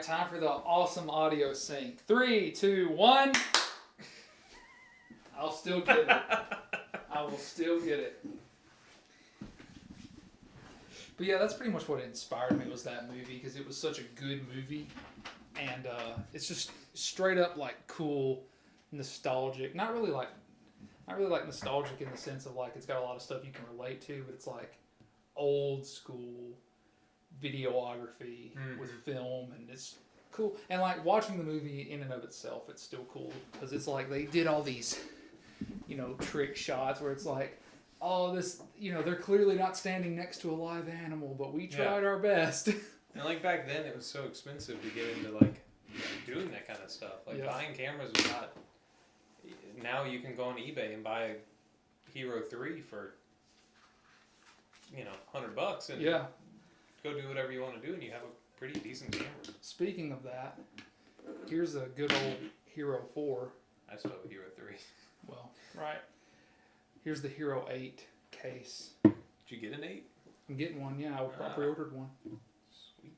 time for the awesome audio sync. 3, 2, 1. I'll still get it. I will still get it. But yeah, that's pretty much what inspired me, was that movie, because it was such a good movie. And it's just straight up like cool, nostalgic. Not really like nostalgic in the sense of like it's got a lot of stuff you can relate to, but it's like old school videography with film, and it's cool. And like watching the movie in and of itself, it's still cool because it's like they did all these, trick shots where it's like, oh, this, they're clearly not standing next to a live animal, but we tried our best. And like back then, it was so expensive to get into like doing that kind of stuff. Like buying cameras was not. Now you can go on eBay and buy a Hero 3 for, $100 and go do whatever you want to do, and you have a pretty decent camera. Speaking of that, here's a good old Hero 4. I still have a Hero 3. Well, right. Here's the Hero 8 case. Did you get an 8? I'm getting one, yeah. I pre-ordered one. Sweet.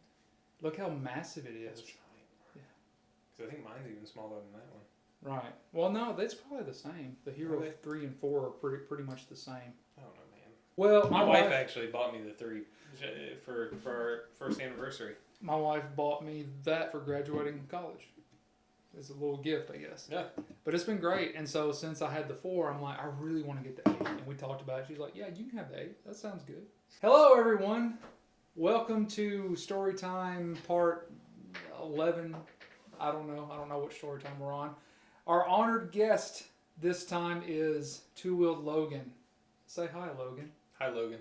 Look how massive it is. That's giant. Yeah. Because I think mine's even smaller than that one. Right. Well, no, that's probably the same. The Hero 3 and 4 are pretty much the same. I don't know, man. Well, my wife actually bought me the 3 for our first anniversary. My wife bought me that for graduating college. It's a little gift, I guess. Yeah. But it's been great. And so since I had the 4, I'm like, I really want to get the 8. And we talked about it. She's like, yeah, you can have the 8. That sounds good. Hello, everyone. Welcome to Storytime Part 11. I don't know which Storytime we're on. Our honored guest this time is 2WheeledLogan. Say hi, Logan. Hi, Logan.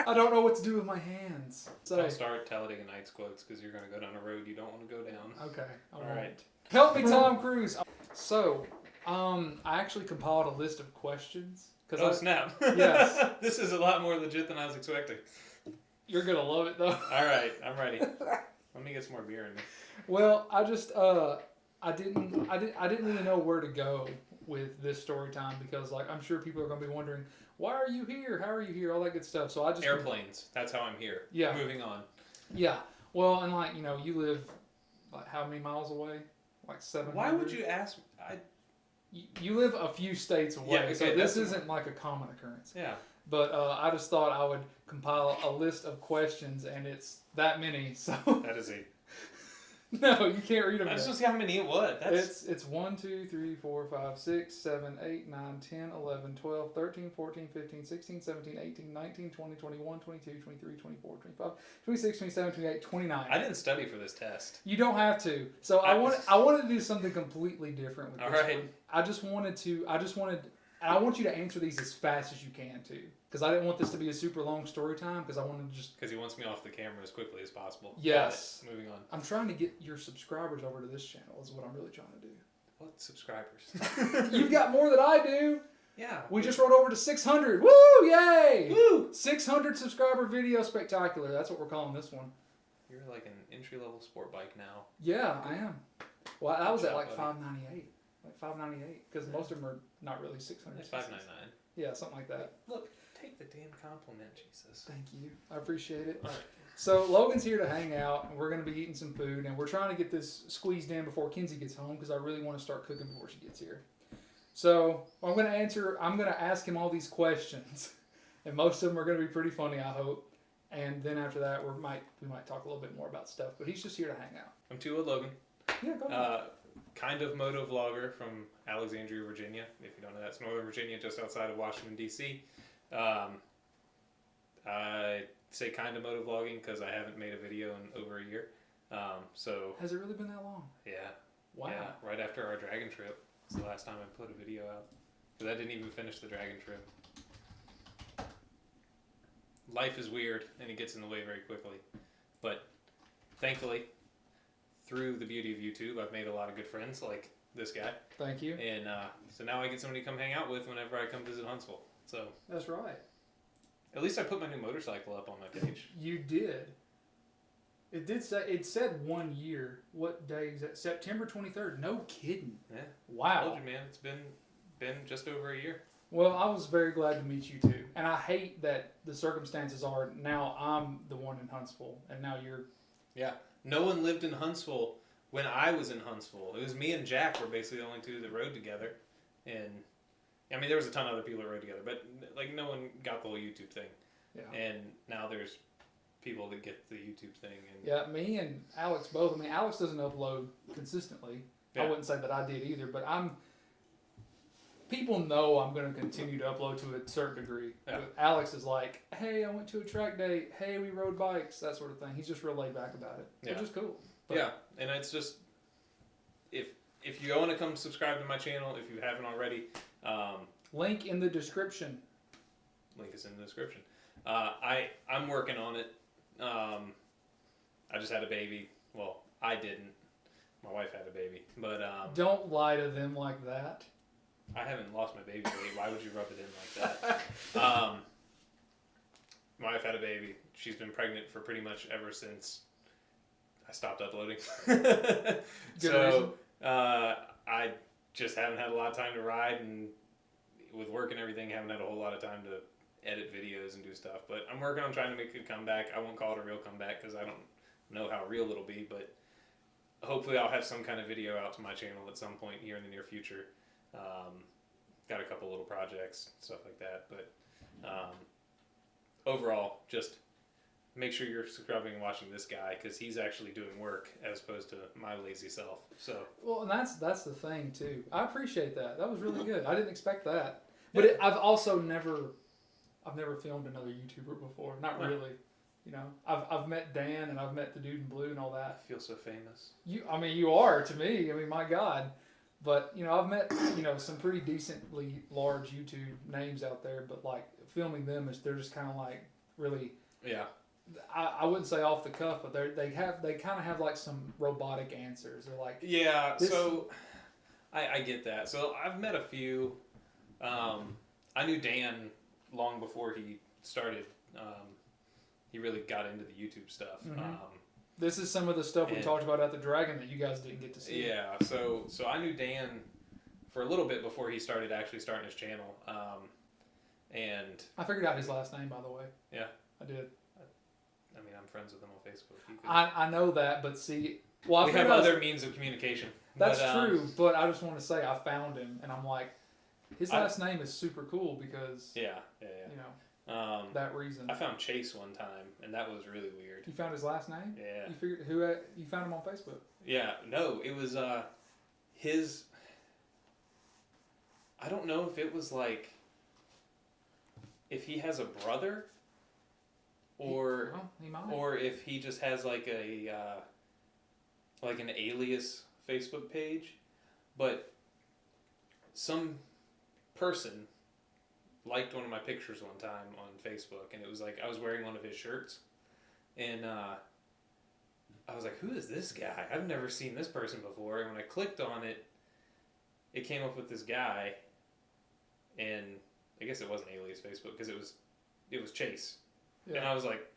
I don't know what to do with my hands. So, Don't start Talladega Nights quotes because you're going to go down a road you don't want to go down. Okay. All right. Help me, Tom Cruise. So, I actually compiled a list of questions. Snap. Yes. This is a lot more legit than I was expecting. You're going to love it, though. All right. I'm ready. Let me get some more beer in me. Well, I just, I didn't really know where to go with this story time because, like, I'm sure people are going to be wondering, why are you here? How are you here? All that good stuff. So I just airplanes. That's how I'm here. Yeah. Moving on. Yeah. Well, and like you live like how many miles away? Like 700. Why would you ask? You live a few states away, okay, so this isn't like a common occurrence. Yeah. But I just thought I would compile a list of questions, and it's that many. So that is a. No, you can't read them. I just want to see how many it was. It's 1, 2, 3, 4, 5, 6, 7, 8, 9, 10, 11, 12, 13, 14, 15, 16, 17, 18, 19, 20, 21, 22, 23, 24, 25, 26, 27, 28, 29. I didn't study for this test. You don't have to. So I wanted to do something completely different with this one. I want you to answer these as fast as you can too. Because I didn't want this to be a super long story time, because I wanted to just... Because he wants me off the camera as quickly as possible. Yes. Moving on. I'm trying to get your subscribers over to this channel is what I'm really trying to do. What subscribers? You've got more than I do. Yeah. We just rolled over to 600. Woo! Yay! Woo! 600 subscriber video spectacular. That's what we're calling this one. You're like an entry-level sport bike now. Yeah, I am. Well, I was at like $598. Like $598. Because most of them are not really 600. It's $599. Yeah, something like that. Look. Take the damn compliment, Jesus. Thank you. I appreciate it. All right. So Logan's here to hang out, and we're going to be eating some food, and we're trying to get this squeezed in before Kinsey gets home because I really want to start cooking before she gets here. So I'm going to ask him all these questions, and most of them are going to be pretty funny, I hope. And then after that, we might talk a little bit more about stuff. But he's just here to hang out. I'm 2WheeledLogan. Yeah, go ahead. Kind of motovlogger from Alexandria, Virginia. If you don't know, that's Northern Virginia, just outside of Washington, D.C. I say kind of motovlogging because I haven't made a video in over a year. So has it really been that long? Yeah. Wow. Yeah, right after our dragon trip. It's the last time I put a video out. But I didn't even finish the dragon trip. Life is weird, and it gets in the way very quickly. But thankfully, through the beauty of YouTube, I've made a lot of good friends, like this guy. Thank you. And so now I get somebody to come hang out with whenever I come visit Huntsville. So that's right. At least I put my new motorcycle up on my page. You did. It said 1 year. What day is that? September 23rd. No kidding. Yeah. Wow. I told you, man. It's been just over a year. Well, I was very glad to meet you too. And I hate that the circumstances are now I'm the one in Huntsville and now you're Yeah. No one lived in Huntsville when I was in Huntsville. It was me and Jack were basically the only two that rode together. And, I mean, there was a ton of other people that rode together, but, like, no one got the whole YouTube thing. Yeah. And now there's people that get the YouTube thing. And yeah, me and Alex both. I mean, Alex doesn't upload consistently. Yeah. I wouldn't say that I did either, but people know I'm going to continue to upload to a certain degree. Yeah. But Alex is like, hey, I went to a track day. Hey, we rode bikes, that sort of thing. He's just real laid back about it, Yeah. which is cool. But, yeah, and it's just, if you want to come subscribe to my channel, if you haven't already, link in the description. link is in the description. I'm working on it. I just had a baby. Well, I didn't. My wife had a baby, but Don't lie to them like that. I haven't lost my baby weight. Why would you rub it in like that? My wife had a baby. She's been pregnant for pretty much ever since I stopped uploading. Good reason. I just haven't had a lot of time to ride, and with work and everything, haven't had a whole lot of time to edit videos and do stuff. But I'm working on trying to make a comeback. I won't call it a real comeback because I don't know how real it'll be, but hopefully I'll have some kind of video out to my channel at some point here in the near future. Got a couple little projects, stuff like that, but overall, just make sure you're subscribing and watching this guy because he's actually doing work as opposed to my lazy self. So Well, and that's the thing too. I appreciate that. That was really good. I didn't expect that. But I've also never filmed another YouTuber before. Not really. You know, I've met Dan and I've met the dude in blue and all that. I feel so famous. You are to me. I mean, my God. But you know, I've met some pretty decently large YouTube names out there. But like filming them they're just kind of like really. Yeah. I wouldn't say off the cuff, but they kind of have like some robotic answers. They're like so I get that. So I've met a few. I knew Dan long before he started. He really got into the YouTube stuff. Mm-hmm. This is some of the stuff we talked about at the Dragon that you guys didn't get to see. Yeah, so I knew Dan for a little bit before he started starting his channel. And I figured out his last name, by the way. Yeah, I did. I mean, I'm friends with him on Facebook. I know that, but see, well, we have other means of communication. That's true, but I just want to say I found him, and I'm like, his last name is super cool because you know that reason. I found Chase one time, and that was really weird. You found his last name? Yeah. You figured you found him on Facebook? Yeah. No, it was his. I don't know if it was like if he has a brother. He might. Or if he just has like a like an alias Facebook page, but some person liked one of my pictures one time on Facebook, and it was like I was wearing one of his shirts, and I was like, "Who is this guy? I've never seen this person before." And when I clicked on it, it came up with this guy, and I guess it wasn't alias Facebook because it was Chase. Yeah. And I was like,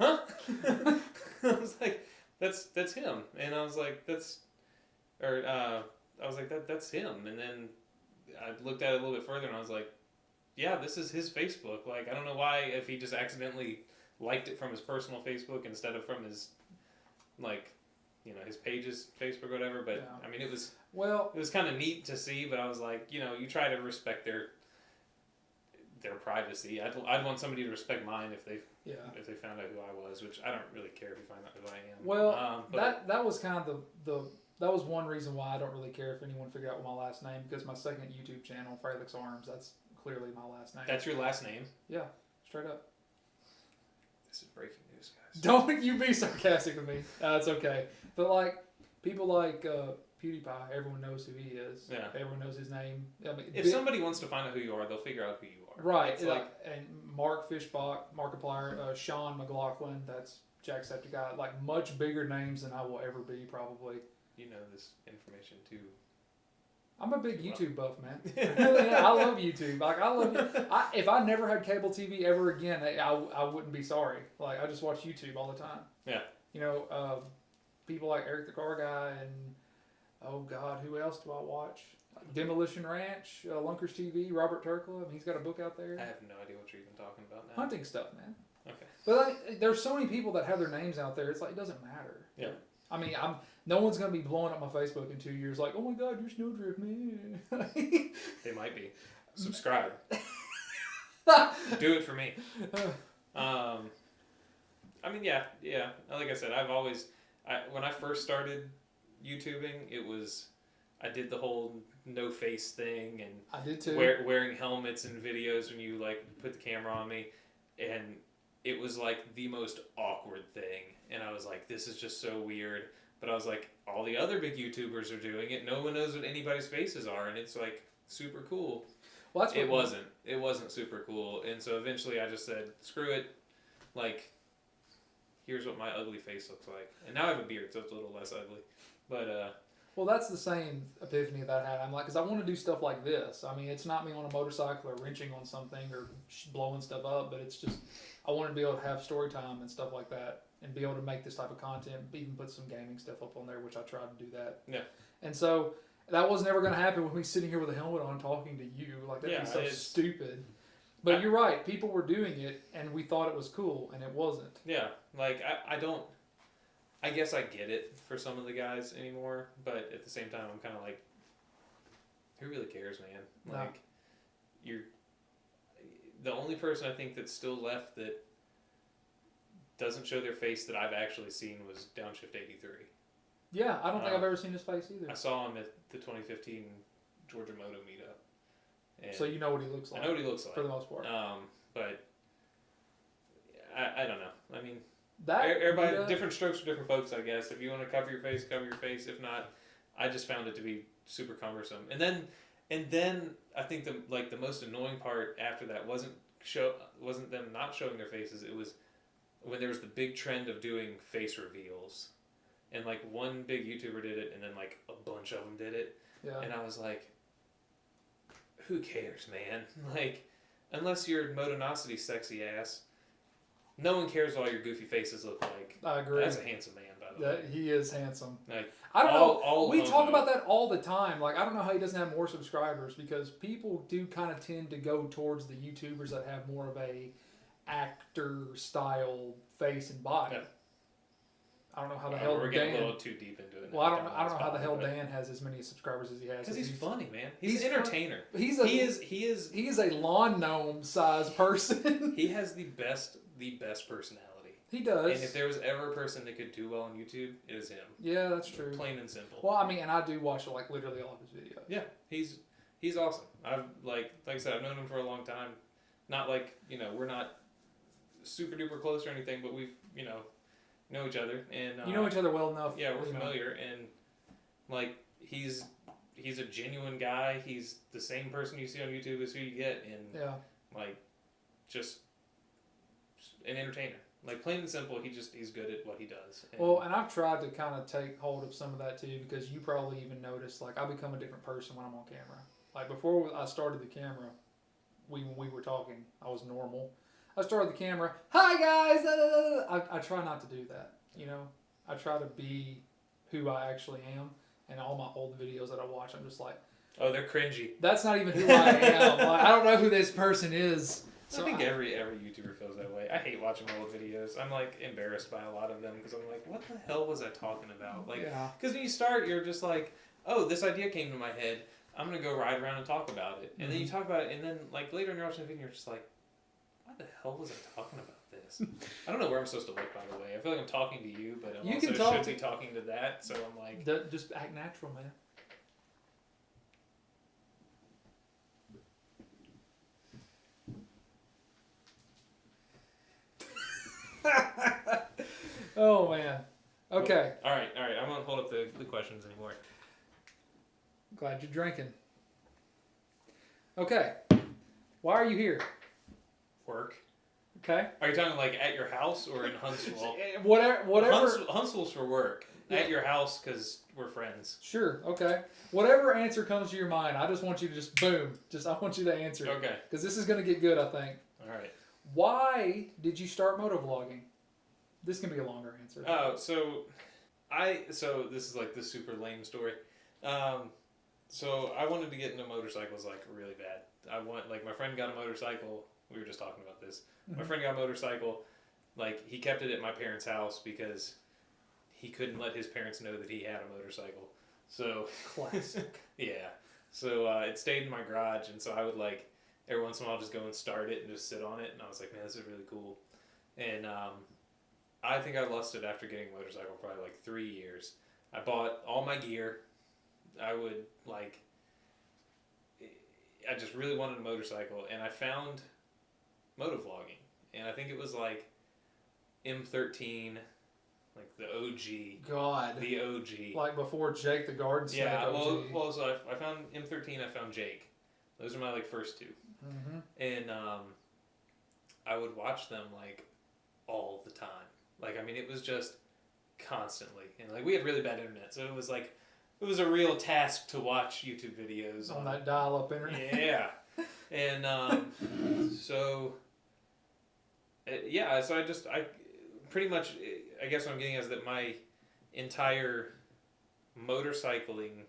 huh? I was like, that's him. And I was like, that's him. And then I looked at it a little bit further and I was like, yeah, this is his Facebook. Like, I don't know why, if he just accidentally liked it from his personal Facebook instead of from his, like, his page's Facebook or whatever. But yeah. I mean, it was kind of neat to see, but I was like, you try to respect their privacy. I'd want somebody to respect mine if they found out who I was, which I don't really care if you find out who I am. Well, that was kind of that was one reason why I don't really care if anyone figured out my last name, because my second YouTube channel, Felix Arms, that's clearly my last name. That's your last name? Yeah, straight up. This is breaking news, guys. Don't you be sarcastic with me. It's okay. But like people like PewDiePie, everyone knows who he is. Yeah. Everyone knows his name. I mean, if somebody wants to find out who you are, they'll figure out who you are. Right. And Mark Fishbach, Markiplier, Sean McLaughlin, that's Jacksepticeye. Like much bigger names than I will ever be, probably. You know this information too. I'm a big YouTube buff, man. I love YouTube. Like I love it. If I never had cable TV ever again, I wouldn't be sorry. Like I just watch YouTube all the time. Yeah. People like Eric the Car Guy and oh God, who else do I watch? Demolition Ranch, Lunkers TV, Robert Turkle. I mean, he's got a book out there. I have no idea what you're even talking about now. Hunting stuff, man. Okay. But there's so many people that have their names out there. It's like it doesn't matter. Yeah. I mean, no one's gonna be blowing up my Facebook in 2 years. Like, oh my God, you're SnowDrift, man. They might be. Subscribe. Do it for me. I mean, yeah. Like I said, when I first started YouTubing, I did the whole no face thing and I did too. Wearing helmets in videos when you like put the camera on me, and it was like the most awkward thing. And I was like, this is just so weird. But I was like, all the other big YouTubers are doing it. No one knows what anybody's faces are, and it's like super cool. Well, that's what It wasn't super cool, and so eventually I just said, screw it. Like, here's what my ugly face looks like. And now I have a beard, so it's a little less ugly. But well, that's the same epiphany that I had. I'm like, because I want to do stuff like this. I mean, it's not me on a motorcycle or wrenching on something or blowing stuff up, but it's just I want to be able to have story time and stuff like that, and be able to make this type of content. Even put some gaming stuff up on there, which I tried to do that. Yeah. And so that was never going to happen with me sitting here with a helmet on talking to you. Like that'd be so stupid. But you're right. People were doing it, and we thought it was cool, and it wasn't. Yeah. Like I guess I get it for some of the guys anymore, but at the same time, I'm kind of like, who really cares, man? Like, you're the only person I think that's still left that doesn't show their face that I've actually seen was Downshift 83. Yeah, I don't think I've ever seen his face either. I saw him at the 2015 Georgia Moto meetup. And so you know what he looks like. I know what he looks like for the most part. But I don't know. I mean, that everybody different strokes for different folks, I guess. If you want to cover your face, cover your face. If not, I just found it to be super cumbersome. And then I think the most annoying part after that wasn't them not showing their faces. It was when there was the big trend of doing face reveals, and like one big YouTuber did it, and then like a bunch of them did it. Yeah. And I was like, who cares, man? Like, unless you're Motonosity sexy ass, no one cares what all your goofy faces look like. I agree. That's a handsome man, by the way. He is handsome. Like, I don't know. We talk about that all the time. Like, I don't know how he doesn't have more subscribers, because people do kind of tend to go towards the YouTubers that have more of a actor style face and body. Yeah. I don't know how the hell we're getting a little too deep into it. Well, I don't know how the hell Dan has as many subscribers as he has. Because he's funny, man. He's an entertainer. He is a lawn gnome sized person. He has the best personality. He does. And if there was ever a person that could do well on YouTube, it is him. Yeah, that's true. Plain and simple. Well, I mean, and I do watch like literally all of his videos. Yeah, he's awesome. I've like I said, I've known him for a long time. Not like, we're not super duper close or anything, but we've know each other, and you know each other well enough. Yeah, we're familiar, and like he's a genuine guy. He's the same person you see on YouTube as who you get, and like just an entertainer. Like, plain and simple, he's good at what he does. And I've tried to kind of take hold of some of that too, because you probably even noticed, like, I become a different person when I'm on camera. Like, before I started the camera, when we were talking, I was normal. I started the camera, hi guys, I try not to do that, I try to be who I actually am, and all my old videos that I watch, I'm just like, oh, they're cringy. That's not even who I am. Like, I don't know who this person is. So I think every YouTuber feels that way. I hate watching old videos. I'm like embarrassed by a lot of them, because I'm like, what the hell was I talking about? Like, because when you start, you're just like, oh, this idea came to my head. I'm gonna go ride around and talk about it, and then you talk about it, and then like later when you're watching the video, you're just like, why the hell was I talking about this? I don't know where I'm supposed to look, by the way. I feel like I'm talking to you, but I should be talking to that. So I'm like, just act natural, man. Oh man. Okay. All right. I won't hold up the questions anymore. Glad you're drinking. Okay. Why are you here? Work. Okay. Are you talking like at your house or in Huntsville? Whatever. Huntsville's for work. At your house because we're friends. Sure. Okay. Whatever answer comes to your mind, I just want you to just boom. I want you to answer. Okay. Because this is going to get good, I think. All right. Why did you start motovlogging? This can be a longer answer. Oh, so this is like the super lame story. So I wanted to get into motorcycles like really bad. My friend got a motorcycle. We were just talking about this. My friend got a motorcycle. Like, he kept it at my parents' house because he couldn't let his parents know that he had a motorcycle. So Classic. yeah. So it stayed in my garage, and so I would like every once in a while just go and start it and just sit on it, and I was like, man, this is really cool. And I think I lusted after getting a motorcycle for probably like 3 years. I bought all my gear. I would like, I just really wanted a motorcycle, and I found Motovlogging, and I think it was like M13, like the OG. God. The OG. Like before Jake the Garden Snake. Yeah, OG. well, so I found M13, I found Jake. Those are my like first two. Mm-hmm. And I would watch them like all the time. Like, I mean, it was just constantly. And like, we had really bad internet, so it was like, it was a real task to watch YouTube videos on that dial-up internet. Yeah. And so I pretty much, I guess what I'm getting is that my entire motorcycling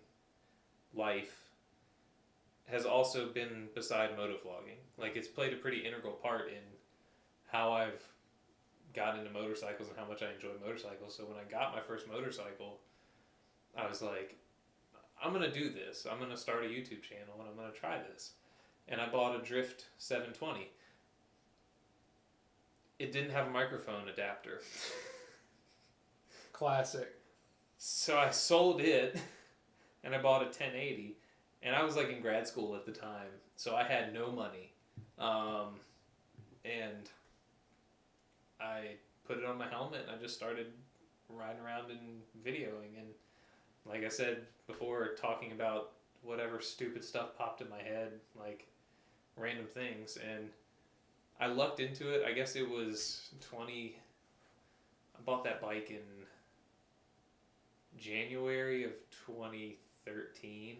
life has also been beside motovlogging. Like, it's played a pretty integral part in how I've got into motorcycles and how much I enjoy motorcycles. So when I got my first motorcycle, I was like, I'm going to do this. I'm going to start a YouTube channel and I'm going to try this. And I bought a Drift 720. It didn't have a microphone adapter. Classic. So I sold it and I bought a 1080. And I was like in grad school at the time, so I had no money. And I put it on my helmet and I just started riding around and videoing. And like I said before, talking about whatever stupid stuff popped in my head, like random things. And I lucked into it. I guess it was I bought that bike in January of 2013.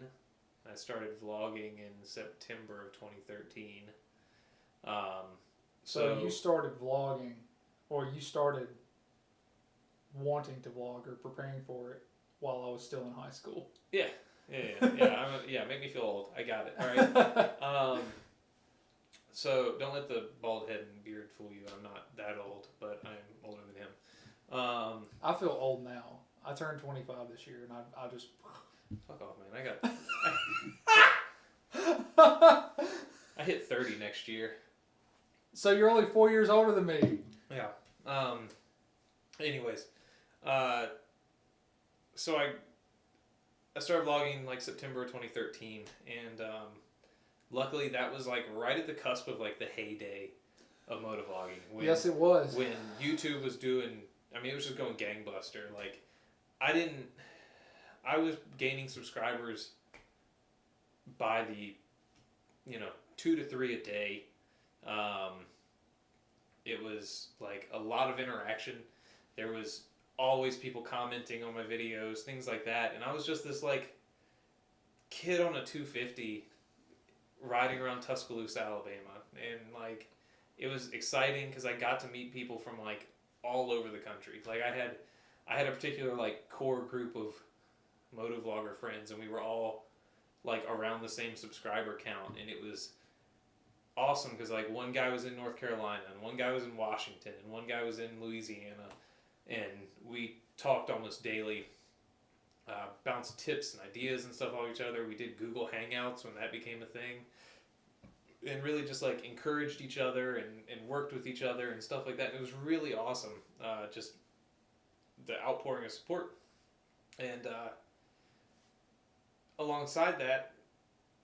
I started vlogging in September of 2013. So you started vlogging, or you started wanting to vlog or preparing for it while I was still in high school. Yeah. Make me feel old. I got it. All right. So don't let the bald head and beard fool you. I'm not that old, but I'm older than him. I feel old now. I turned 25 this year, and I just... Fuck off, man. I hit 30 next year. So you're only 4 years older than me. Yeah. Anyways, so I started vlogging like September 2013, and luckily that was like right at the cusp of like the heyday of motovlogging. Yes, it was. When YouTube was doing, I mean, it was just going gangbuster. Like, I was gaining subscribers by the, 2 to 3 a day. It was like a lot of interaction. There was always people commenting on my videos, things like that. And I was just this like kid on a 250 riding around Tuscaloosa, Alabama. And like, it was exciting because I got to meet people from like all over the country. Like, I had a particular like core group of motovlogger friends, and we were all like around the same subscriber count, and it was awesome because like one guy was in North Carolina, and one guy was in Washington, and one guy was in Louisiana, and we talked almost daily, bounced tips and ideas and stuff off each other. We did Google Hangouts when that became a thing, and really just like encouraged each other and worked with each other and stuff like that. And it was really awesome, just the outpouring of support. And alongside that,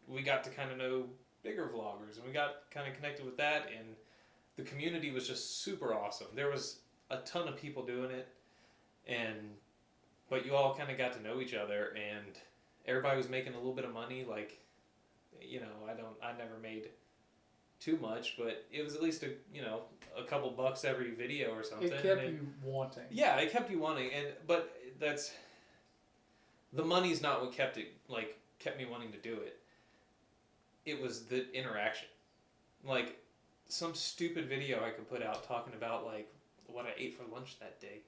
we got to kind of know bigger vloggers, and we got kind of connected with that, and the community was just super awesome. There was a ton of people doing it, but you all kind of got to know each other, and everybody was making a little bit of money. Like, I never made too much, but it was at least a couple bucks every video or something. It kept you wanting. Yeah, it kept you wanting, but the money's not what kept me wanting to do it. It was the interaction. Like, some stupid video I could put out talking about like what I ate for lunch that day,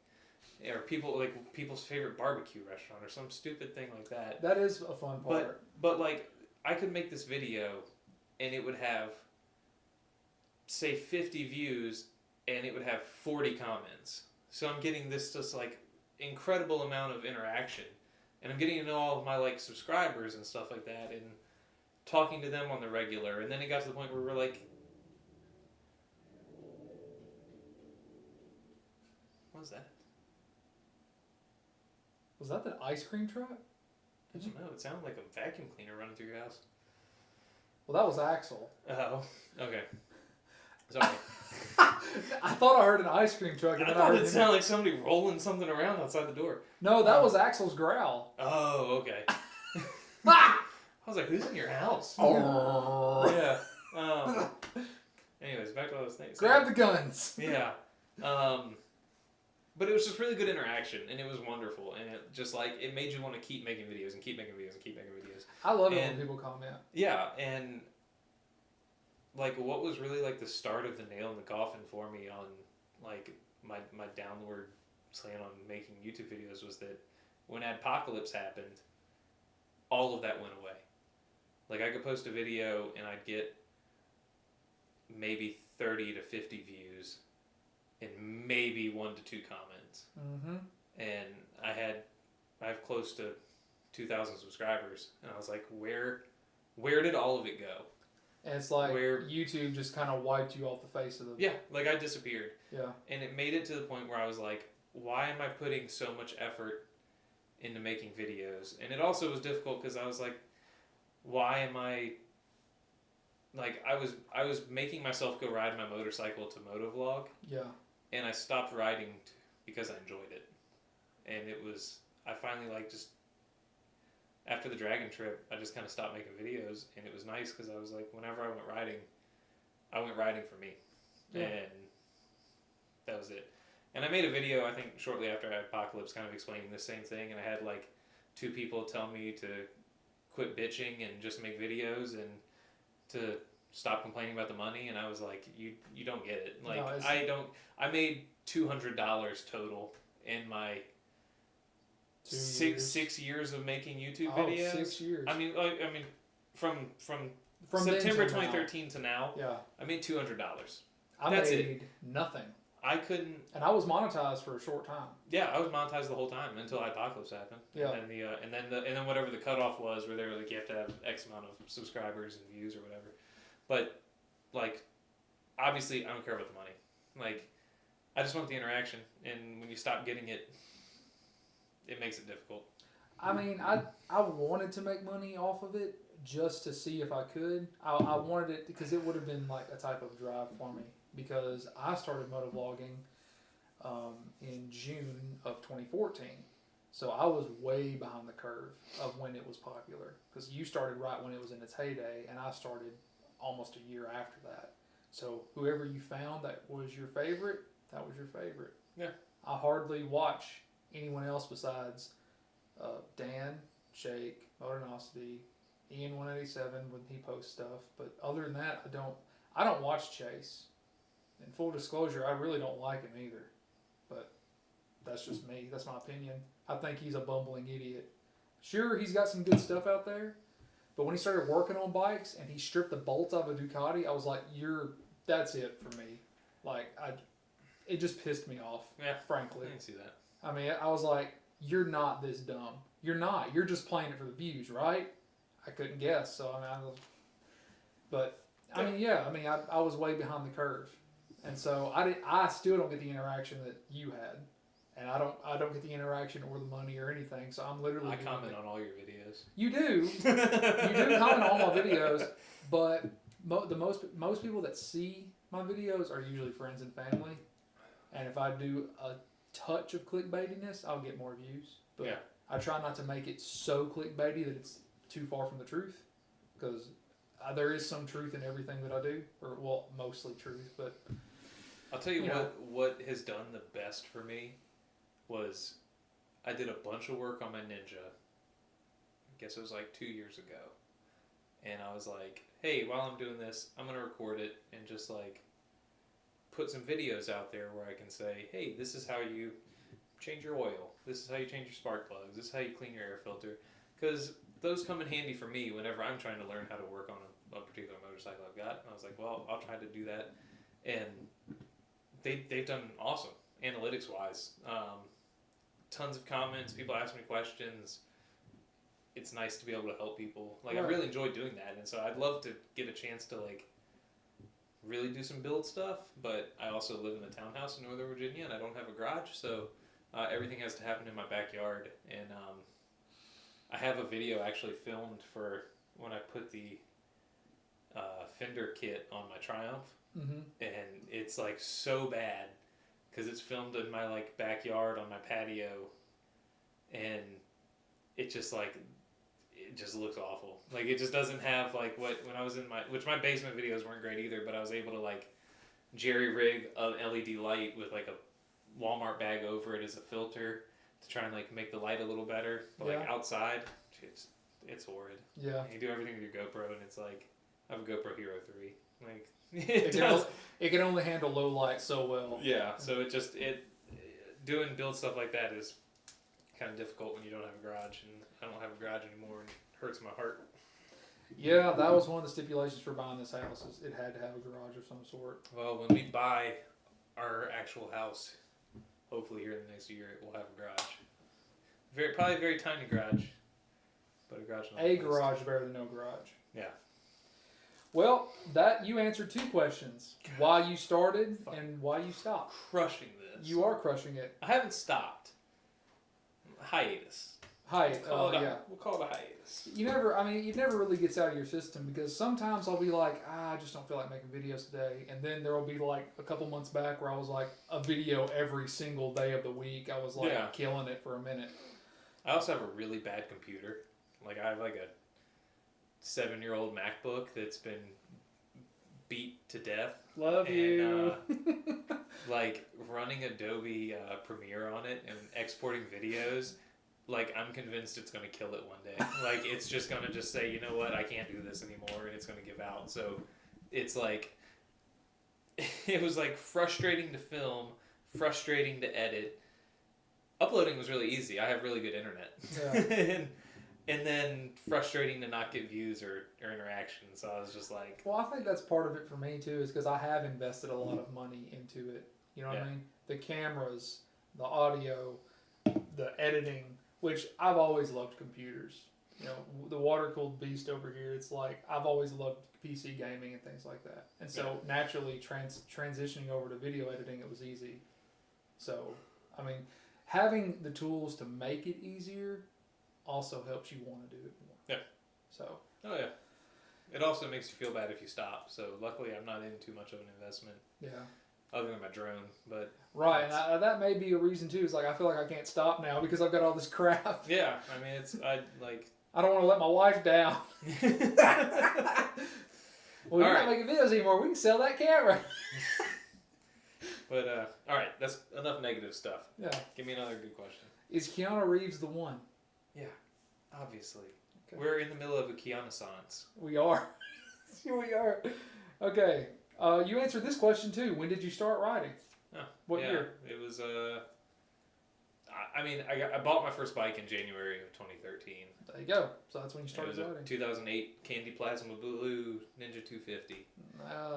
or people's favorite barbecue restaurant, or some stupid thing like that. That is a fun part. But like, I could make this video, and it would have, say, 50 views, and it would have 40 comments. So I'm getting this just like incredible amount of interaction, and I'm getting to know all of my like subscribers and stuff like that, and talking to them on the regular. And then it got to the point where we're like, what was that? Was that the ice cream truck? I don't know. It sounded like a vacuum cleaner running through your house. Well, that was Axel. Oh, okay. Sorry. I thought I heard an ice cream truck. And I then thought heard it sounded like somebody rolling something around outside the door. No, that was Axel's growl. Oh, okay. I was like, who's in your house? Yeah. Anyways, back to what I was thinking. Grab the guns. Yeah. But it was just really good interaction, and it was wonderful, and it just like it made you want to keep making videos and keep making videos and keep making videos. I love it when people comment. Yeah, and like what was really like the start of the nail in the coffin for me on like my downward slant on making YouTube videos was that when Adpocalypse happened, all of that went away. Like I could post a video and I'd get maybe 30 to 50 views and maybe 1 to 2 comments. Mm-hmm. And I have close to 2,000 subscribers, and I was like, where did all of it go? And it's like YouTube just kind of wiped you off the face of the... Yeah, like I disappeared. Yeah. And it made it to the point where I was like, why am I putting so much effort into making videos? And it also was difficult because I was like, why am I... Like, I was making myself go ride my motorcycle to motovlog. Yeah. And I stopped riding because I enjoyed it. And it was... I finally, like, just... After the Dragon trip, I just kind of stopped making videos. And it was nice because I was like, whenever I went riding for me. Yeah. And that was it. And I made a video, I think, shortly after Apocalypse, kind of explaining the same thing. And I had, like, 2 people tell me to quit bitching and just make videos and to stop complaining about the money. And I was like, you don't get it. Like, no, I made $200 total in my 6 years of making YouTube videos. 6 years. I mean, from September 2013 to now, yeah, I made $200. I made nothing. I couldn't, and I was monetized for a short time. Yeah, I was monetized the whole time until Apocalypse happened. Yeah, and then whatever the cutoff was, where they were like, you have to have X amount of subscribers and views or whatever. But like, obviously, I don't care about the money. Like, I just want the interaction, and when you stop getting it, it makes it difficult. I mean, I wanted to make money off of it just to see if I could. I wanted it because it would have been like a type of drive for me. Because I started motovlogging in June of 2014. So I was way behind the curve of when it was popular. Because you started right when it was in its heyday, and I started almost a year after that. So whoever you found that was your favorite, that was your favorite. Yeah. I hardly watch anyone else besides Dan, Shake, Motornosity, Ian187 when he posts stuff. But other than that, I don't watch Chase. In full disclosure, I really don't like him either. But that's just me. That's my opinion. I think he's a bumbling idiot. Sure, he's got some good stuff out there. But when he started working on bikes and he stripped the bolts out of a Ducati, I was like, that's it for me. Like, it just pissed me off, frankly. I can see that. I mean, I was like, you're not this dumb. You're not. You're just playing it for the views, right? I couldn't guess. So, I was way behind the curve. And so I still don't get the interaction that you had, and I don't get the interaction or the money or anything. So I'm literally. I comment on all your videos. You do. You do comment on all my videos, but most people that see my videos are usually friends and family. And if I do a touch of clickbaitiness, I'll get more views. But yeah. I try not to make it so clickbaity that it's too far from the truth, because there is some truth in everything that I do, or well, mostly truth, but. I'll tell you what has done the best for me was I did a bunch of work on my Ninja. I guess it was like 2 years ago. And I was like, hey, while I'm doing this, I'm going to record it and just like put some videos out there where I can say, hey, this is how you change your oil. This is how you change your spark plugs. This is how you clean your air filter. Because those come in handy for me whenever I'm trying to learn how to work on a particular motorcycle I've got. And I was like, well, I'll try to do that. And they've done awesome analytics wise. Tons of comments, people ask me questions. It's nice to be able to help people. Like, I really enjoy doing that, and so I'd love to get a chance to like really do some build stuff. But I also live in a townhouse in Northern Virginia, and I don't have a garage, so everything has to happen in my backyard. And I have a video actually filmed for when I put the fender kit on my Triumph, and it's like so bad because it's filmed in my like backyard on my patio, and it just looks awful. Like, it just doesn't have like what when I was in my basement videos weren't great either, but I was able to like jerry rig an LED light with like a Walmart bag over it as a filter to try and like make the light a little better. But like outside, it's horrid. Yeah. You do everything with your GoPro, and it's like, I have a GoPro Hero 3. Like, it can only handle low light so well. Yeah. So doing build stuff like that is kind of difficult when you don't have a garage, and I don't have a garage anymore, and it hurts my heart. Yeah, that was one of the stipulations for buying this house, is it had to have a garage of some sort. Well, when we buy our actual house, hopefully here in the next year, it will have a garage. Probably a very tiny garage, but a garage. Garage better than no garage. Yeah. Well, you answered 2 questions: why you started and why you stopped. Crushing this. You are crushing it. I haven't stopped. Hiatus. We'll call it a hiatus. It never really gets out of your system, because sometimes I'll be like, I just don't feel like making videos today. And then there will be like a couple months back where I was like a video every single day of the week. I was like killing it for a minute. I also have a really bad computer. Like, I have like a 7-year-old MacBook that's been beat to death. Love you. Like, running Adobe Premiere on it and exporting videos, like, I'm convinced it's going to kill it one day. Like, it's just going to just say, you know what, I can't do this anymore, and it's going to give out. So it's like, it was like frustrating to film, frustrating to edit. Uploading was really easy. I have really good internet. Yeah. And then frustrating to not get views or interaction. So I was just like... Well, I think that's part of it for me, too, is because I have invested a lot of money into it. You know what I mean? The cameras, the audio, the editing, which I've always loved computers. You know, the water-cooled beast over here, it's like, I've always loved PC gaming and things like that. And so naturally, transitioning over to video editing, it was easy. So, I mean, having the tools to make it easier also helps you want to do it more. Yeah. So. Oh yeah. It also makes you feel bad if you stop. So luckily, I'm not in too much of an investment. Yeah. Other than my drone, but. Right, and that may be a reason too. It's like, I feel like I can't stop now because I've got all this crap. Yeah, I mean, I don't want to let my wife down. Well, we're not making videos anymore. We can sell that camera. But all right, that's enough negative stuff. Yeah. Give me another good question. Is Keanu Reeves the one? Yeah, obviously. Okay. We're in the middle of a Keanu-sance. We are. We are. Okay. You answered this question too. When did you start riding? Oh, what year? It was I bought my first bike in January of 2013. There you go. So that's when you started riding. 2008 Candy Plasma Blue Ninja 250.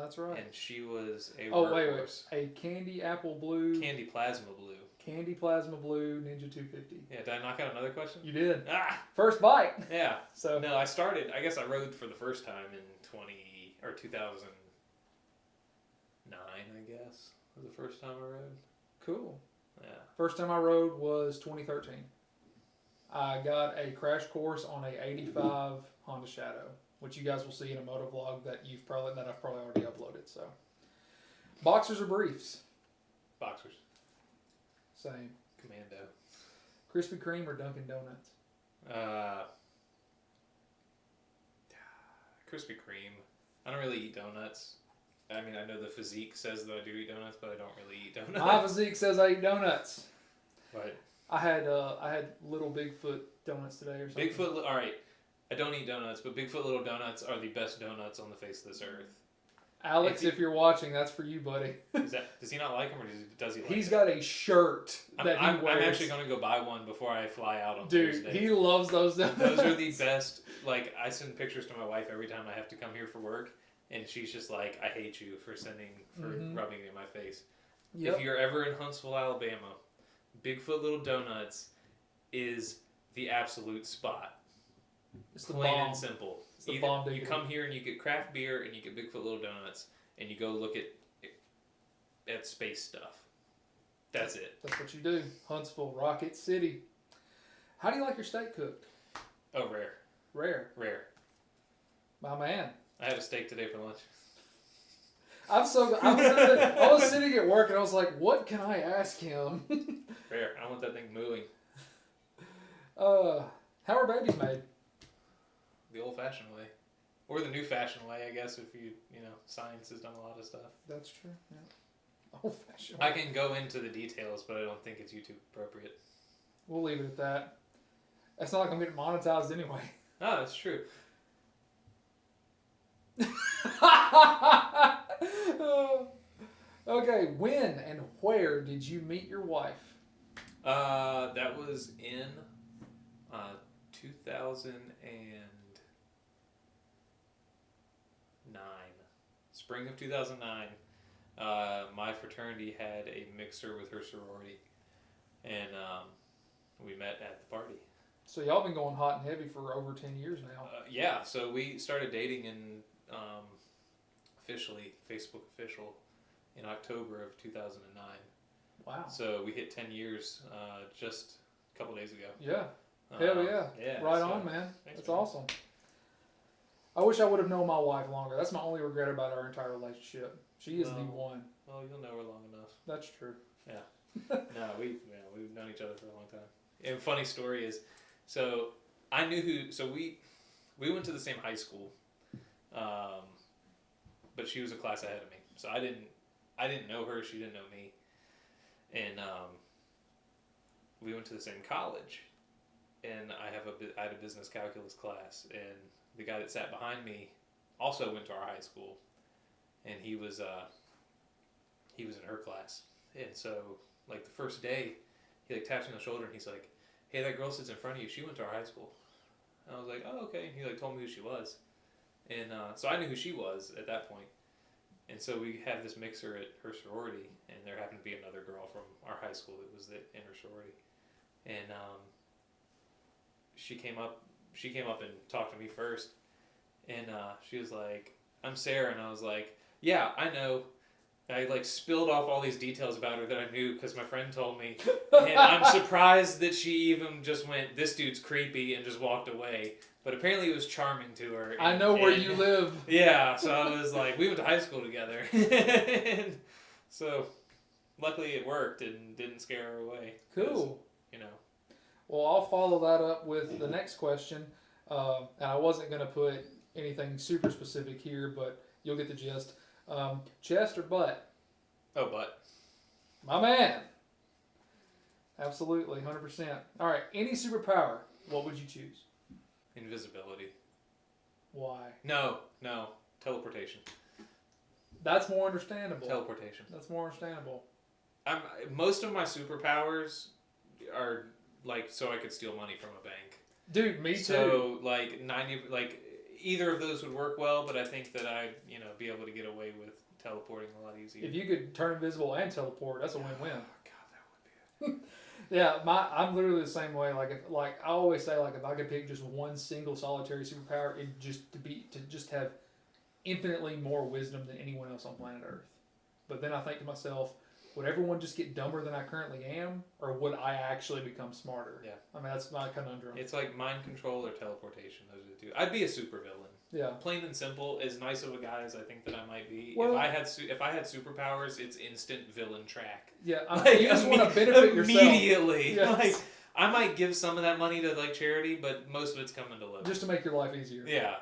That's right. And she was a workhorse. Wait. A Candy Apple Blue. Candy Plasma Blue. Candy Plasma Blue Ninja 250. Yeah, did I knock out another question? You did. First bike. Yeah. So no, I rode for the first time in 2009, I guess. Was the first time I rode. Cool. Yeah. First time I rode was 2013. I got a crash course on a 85 Honda Shadow, which you guys will see in a motovlog that I've probably already uploaded. So, boxers or briefs? Boxers. Same. Commando. Krispy Kreme or Dunkin' Donuts? Krispy Kreme. I don't really eat donuts. I mean, I know the physique says that I do eat donuts, but I don't really eat donuts. My physique says I eat donuts. Right. I had little Bigfoot donuts today or something. Bigfoot, all right. I don't eat donuts, but Bigfoot little donuts are the best donuts on the face of this earth. Alex, if you're watching, that's for you, buddy. Does he not like them, or does he like He's got a shirt that he wears. I'm actually going to go buy one before I fly out on Thursday. Dude, he loves those donuts. Those are the best. Like, I send pictures to my wife every time I have to come here for work, and she's just like, I hate you for rubbing it in my face. Yep. If you're ever in Huntsville, Alabama, Bigfoot Little Donuts is the absolute spot. It's the Plain bomb. and simple. It's the Either bomb you diggity. come here and you get craft beer and you get Bigfoot Little Donuts and you go look at space stuff. That's it. That's what you do. Huntsville, Rocket City. How do you like your steak cooked? Oh, rare. Rare. My man. I had a steak today for lunch. I was sitting at work and I was like, what can I ask him? Rare. I want that thing mooing. How are babies made? The old-fashioned way. Or the new-fashioned way, I guess, if science has done a lot of stuff. That's true, yeah. Old-fashioned. I can go into the details, but I don't think it's YouTube appropriate. We'll leave it at that. It's not like I'm getting monetized anyway. Oh, that's true. Okay, when and where did you meet your wife? That was in 2009. Spring of 2009. My fraternity had a mixer with her sorority, and we met at the party. So y'all been going hot and heavy for over 10 years now. Yeah, so we started dating in officially, Facebook official, in October of 2009. Wow. So we hit 10 years just a couple days ago. Yeah. Hell yeah. Yeah. Right so, on, man. Thanks, That's man. awesome. I wish I would have known my wife longer. That's my only regret about our entire relationship. She is the one. Well, you'll know her long enough. That's true. No, we've known each other for a long time. And funny story is, so I knew who. So we went to the same high school, but she was a class ahead of me. So I didn't know her. She didn't know me, and we went to the same college. And I had a business calculus class, and the guy that sat behind me also went to our high school, and he was in her class. And so, like, the first day, he taps me on the shoulder and he's like, "Hey, that girl sits in front of you. She went to our high school." And I was like, "Oh, okay." And he told me who she was, and so I knew who she was at that point. And so we had this mixer at her sorority, and there happened to be another girl from our high school that was in her sorority, and she came up and talked to me first, and she was like, "I'm Sarah," and I was like, "Yeah, I know." I spilled off all these details about her that I knew because my friend told me, and I'm surprised that she even just went, "This dude's creepy," and just walked away. But apparently it was charming to her. I know where you live. Yeah, so I was like, we went to high school together, and so luckily it worked and didn't scare her away. Cool. Well, I'll follow that up with the next question. And I wasn't going to put anything super specific here, but you'll get the gist. Chest or butt? Oh, butt. My man. Absolutely, 100%. All right, any superpower, what would you choose? Invisibility. Why? No. Teleportation. That's more understandable. Teleportation. That's more understandable. Most of my superpowers are so I could steal money from a bank. Dude, me too. So 90, either of those would work well, but I think that I'd be able to get away with teleporting a lot easier. If you could turn invisible and teleport, that's a win-win. Oh, God, that would be Yeah, I'm literally the same way. I always say, if I could pick just one single solitary superpower, it to just have infinitely more wisdom than anyone else on planet Earth. But then I think to myself, would everyone just get dumber than I currently am, or would I actually become smarter? Yeah. I mean, that's my conundrum. It's like mind control or teleportation. Those are the two. I'd be a supervillain. Yeah. Plain and simple. As nice of a guy as I think that I might be, Well, if I had superpowers, it's instant villain track. Yeah, you just want to benefit yourself. Immediately. Yes. I might give some of that money to charity, but most of it's coming to Logan. Just to make your life easier. Yeah,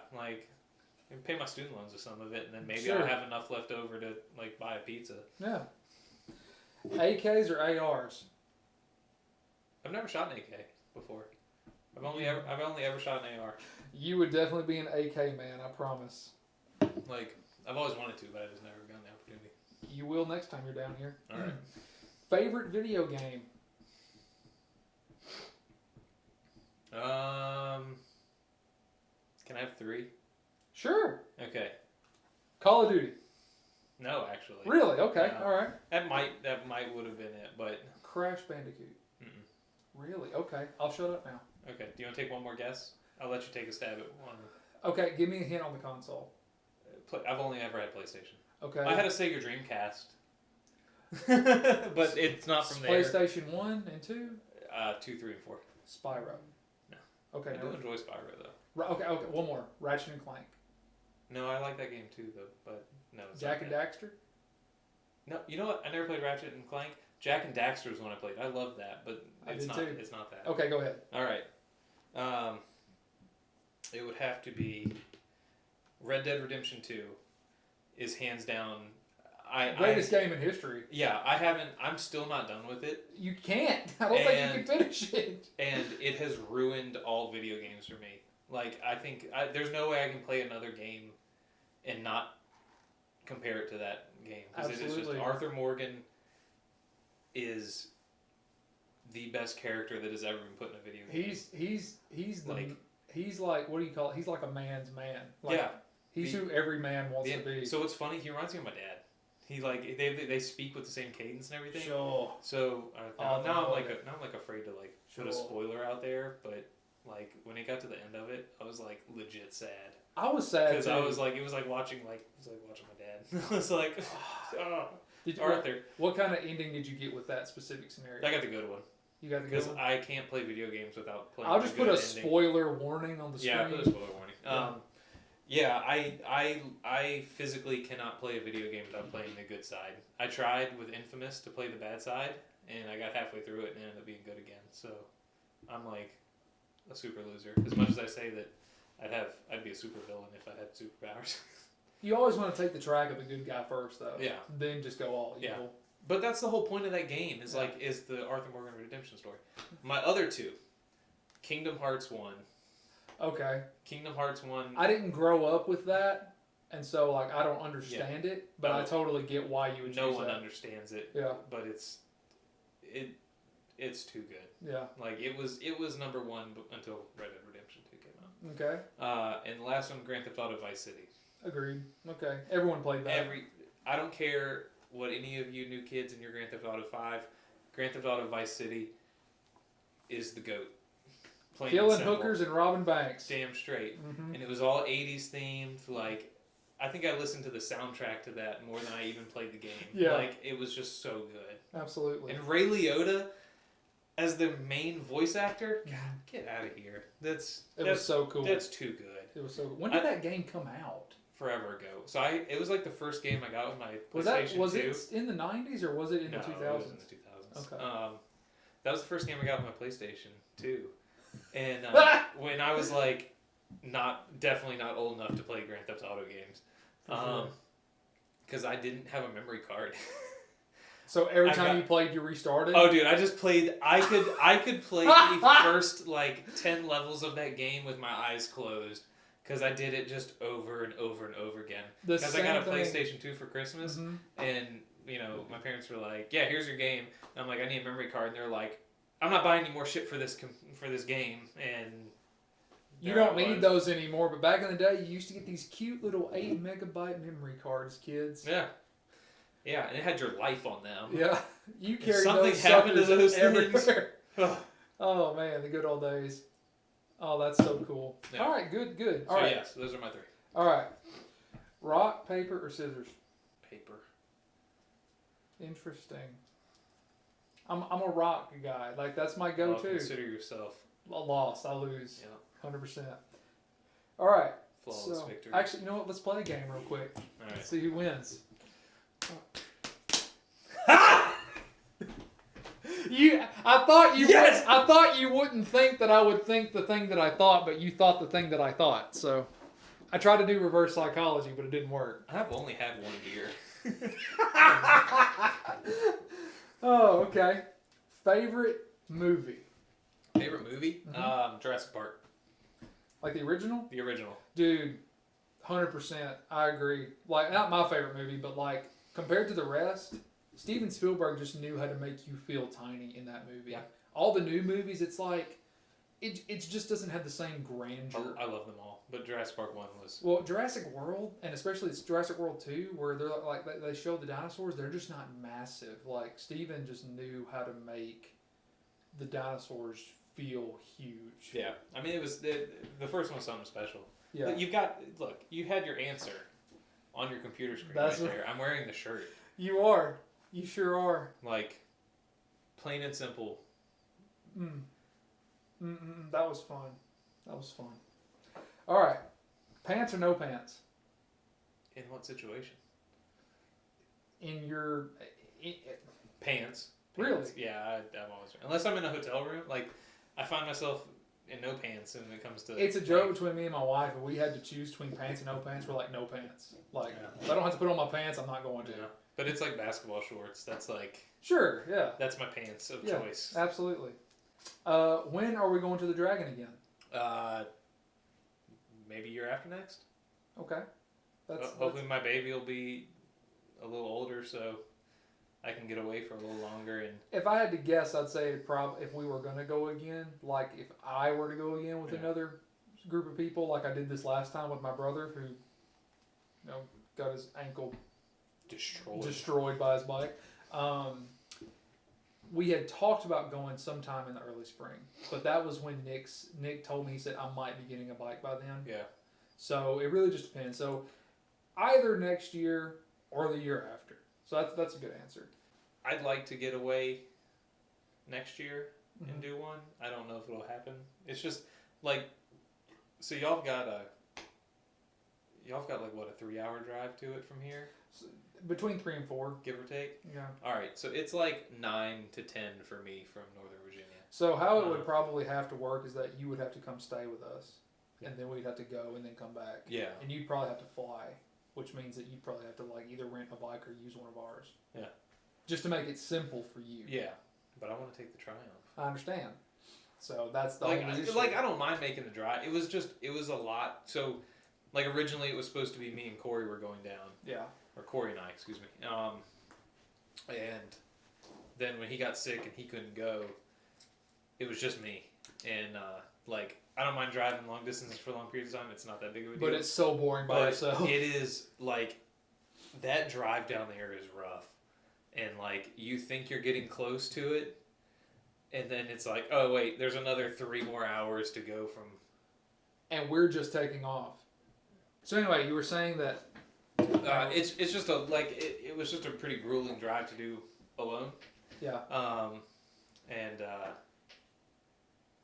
pay my student loans with some of it, and then maybe Sure. I'll have enough left over to buy a pizza. Yeah. AKs or ARs? I've never shot an AK before. I've only ever shot an AR. You would definitely be an AK man, I promise. I've always wanted to, but I just never gotten the opportunity. You will next time you're down here. All right. Favorite video game? Can I have 3? Sure. Okay. Call of Duty. No, actually. Really? Okay. No. All right. That might would have been it, but Crash Bandicoot. mm-mm. Really? Okay. I'll shut up now. Okay. Do you want to take one more guess? I'll let you take a stab at one. Okay. Give me a hint on the console. I've only ever had PlayStation. Okay. I had a Sega Dreamcast, but it's not from there. PlayStation 1 and 2? 2, 3, and 4. Spyro. No. Okay. I do enjoy Spyro though. Okay. One more. Ratchet and Clank. No, I like that game too though, but no. It's Jack not and Daxter? No, you know what? I never played Ratchet and Clank. Jack and Daxter was one I played. I love that, but it's not. It's not that. Okay, go ahead. All right. It would have to be Red Dead Redemption 2. Is hands down. Greatest game in history. Yeah, I haven't. I'm still not done with it. You can't. I don't think you can finish it. And it has ruined all video games for me. Like, I think there's no way I can play another game and not compare it to that game. Because it is just Arthur Morgan is the best character that has ever been put in a video game. He's like, what do you call it? He's like a man's man. Like, yeah. He's who every man wants to be. So it's funny. He reminds me of my dad. He like they speak with the same cadence and everything. Sure. So now I'm like afraid to like put a spoiler out there, but like when it got to the end of it, I was like legit sad. I was sad because too. I was like it was like watching my dad. I was like, Arthur. What kind of ending did you get with that specific scenario? I got the good one. You got the good one. Because I can't play video games without playing. I'll just put a spoiler warning on the screen. Yeah, put a spoiler warning. Yeah, I physically cannot play a video game without playing the good side. I tried with Infamous to play the bad side, and I got halfway through it and ended up being good again. So I'm like a super loser. As much as I say that I'd be a super villain if I had superpowers. You always want to take the track of the good guy first, though. Yeah. Then just go all evil. Yeah. But that's the whole point of that game is is the Arthur Morgan redemption story. My other two, Kingdom Hearts 1. Okay. Kingdom Hearts 1. I didn't grow up with that, and so like I don't understand it, but I totally get why you would choose No one that. understands it. Yeah. But it's too good. Yeah. Like it was number one until Red Dead Redemption 2 came out. Okay. And the last one, Grand Theft Auto Vice City. Agreed. Okay. Everyone played that. I don't care what any of you new kids in your Grand Theft Auto 5, Grand Theft Auto Vice City is the GOAT. Killing hookers and robbing banks. Damn straight. Mm-hmm. And it was all 80s themed. Like, I think I listened to the soundtrack to that more than I even played the game. Yeah. Like, it was just so good. Absolutely. And Ray Liotta as the main voice actor? God, get out of here. It was so cool. That's too good. It was so good. When did that game come out? Forever ago. So it was like the first game I got with my PlayStation 2. Was it in the 90s or was it in the 2000s? No, it was in the 2000s. Okay. That was the first game I got with my PlayStation 2. And when I was like definitely not old enough to play Grand Theft Auto games. Because I didn't have a memory card. So every time you played, you restarted? Oh, dude, I just played. I could play the first like 10 levels of that game with my eyes closed because I did it just over and over and over again. Because I got a PlayStation 2 for Christmas, and my parents were like, "Yeah, here's your game." And I'm like, "I need a memory card," and they're like, "I'm not buying any more shit for this game." And you don't need those anymore. But back in the day, you used to get these cute little 8 megabyte memory cards, kids. Yeah. Yeah, and it had your life on them. Yeah, you carried something those happened to those everywhere. things. Oh man, the good old days. Oh, that's so cool. Yeah. All right, good. All right. Yes, those are my 3. All right, rock, paper, or scissors? Paper. Interesting. I'm a rock guy. Like that's my go-to. Well, consider yourself a loss. I lose. Yeah. 100%. All right. Flawless victory. Actually, you know what? Let's play a game real quick. All right. Let's see who wins. I thought you wouldn't think that I would think the thing that I thought, but you thought the thing that I thought. So I tried to do reverse psychology, but it didn't work. I've only had one beer. Oh, okay. Favorite movie? Favorite movie? Jurassic Park. Like the original? The original. Dude, 100%. I agree. Like, not my favorite movie, but like, compared to the rest, Steven Spielberg just knew how to make you feel tiny in that movie. Yeah. All the new movies, it's like, it just doesn't have the same grandeur. I love them all, but Jurassic Park 1 was... Well, Jurassic World, and especially it's Jurassic World 2, where they're like they show the dinosaurs, they're just not massive. Like, Steven just knew how to make the dinosaurs feel huge. Yeah. I mean, it was... The first one was something special. Yeah. But you've got... Look, you had your answer on your computer screen there. I'm wearing the shirt. You are. You sure are. Like, plain and simple. That was fun. That was fun. All right. Pants or no pants? In what situation? In your... Pants. Really? Yeah, I'm always... Unless I'm in a hotel room, like, I find myself in no pants when it comes to... It's a joke between me and my wife. If we had to choose between pants and no pants, we're like, no pants. Like, if I don't have to put on my pants, I'm not going to. Yeah. But it's like basketball shorts. That's like... Sure, yeah. That's my pants of choice. Absolutely. When are we going to the Dragon again? Maybe year after next. Okay. Hopefully my baby will be a little older, so I can get away for a little longer. And if I had to guess, I'd say if we were going to go again, like if I were to go again with another group of people, like I did this last time with my brother, who, got his ankle destroyed by his bike. We had talked about going sometime in the early spring, but that was when Nick told me, he said I might be getting a bike by then. Yeah. So it really just depends. So either next year or the year after. So that's a good answer. I'd like to get away next year and do one. I don't know if it'll happen. It's just like, so y'all have got like what, a 3-hour drive to it from here? So between 3 and 4, give or take. Yeah. All right, so it's like 9 to 10 for me from Northern Virginia. So how it would probably have to work is that you would have to come stay with us, and then we'd have to go and then come back. Yeah. And you'd probably have to fly, which means that you'd probably have to like either rent a bike or use one of ours. Yeah. Just to make it simple for you. Yeah, but I want to take the Triumph. I understand. So that's the I don't mind making the drive. It was a lot. So, like originally it was supposed to be me and Corey were going down. Yeah. Or Corey and I, excuse me. And then when he got sick and he couldn't go, it was just me. And I don't mind driving long distances for long periods of time. It's not that big of a deal. But it's so boring by yourself. It is like that drive down there is rough. And like you think you're getting close to it, and then it's like, oh wait, there's another 3 more hours to go from. And we're just taking off. So anyway, you were saying that. It's just it was just a pretty grueling drive to do alone. Yeah.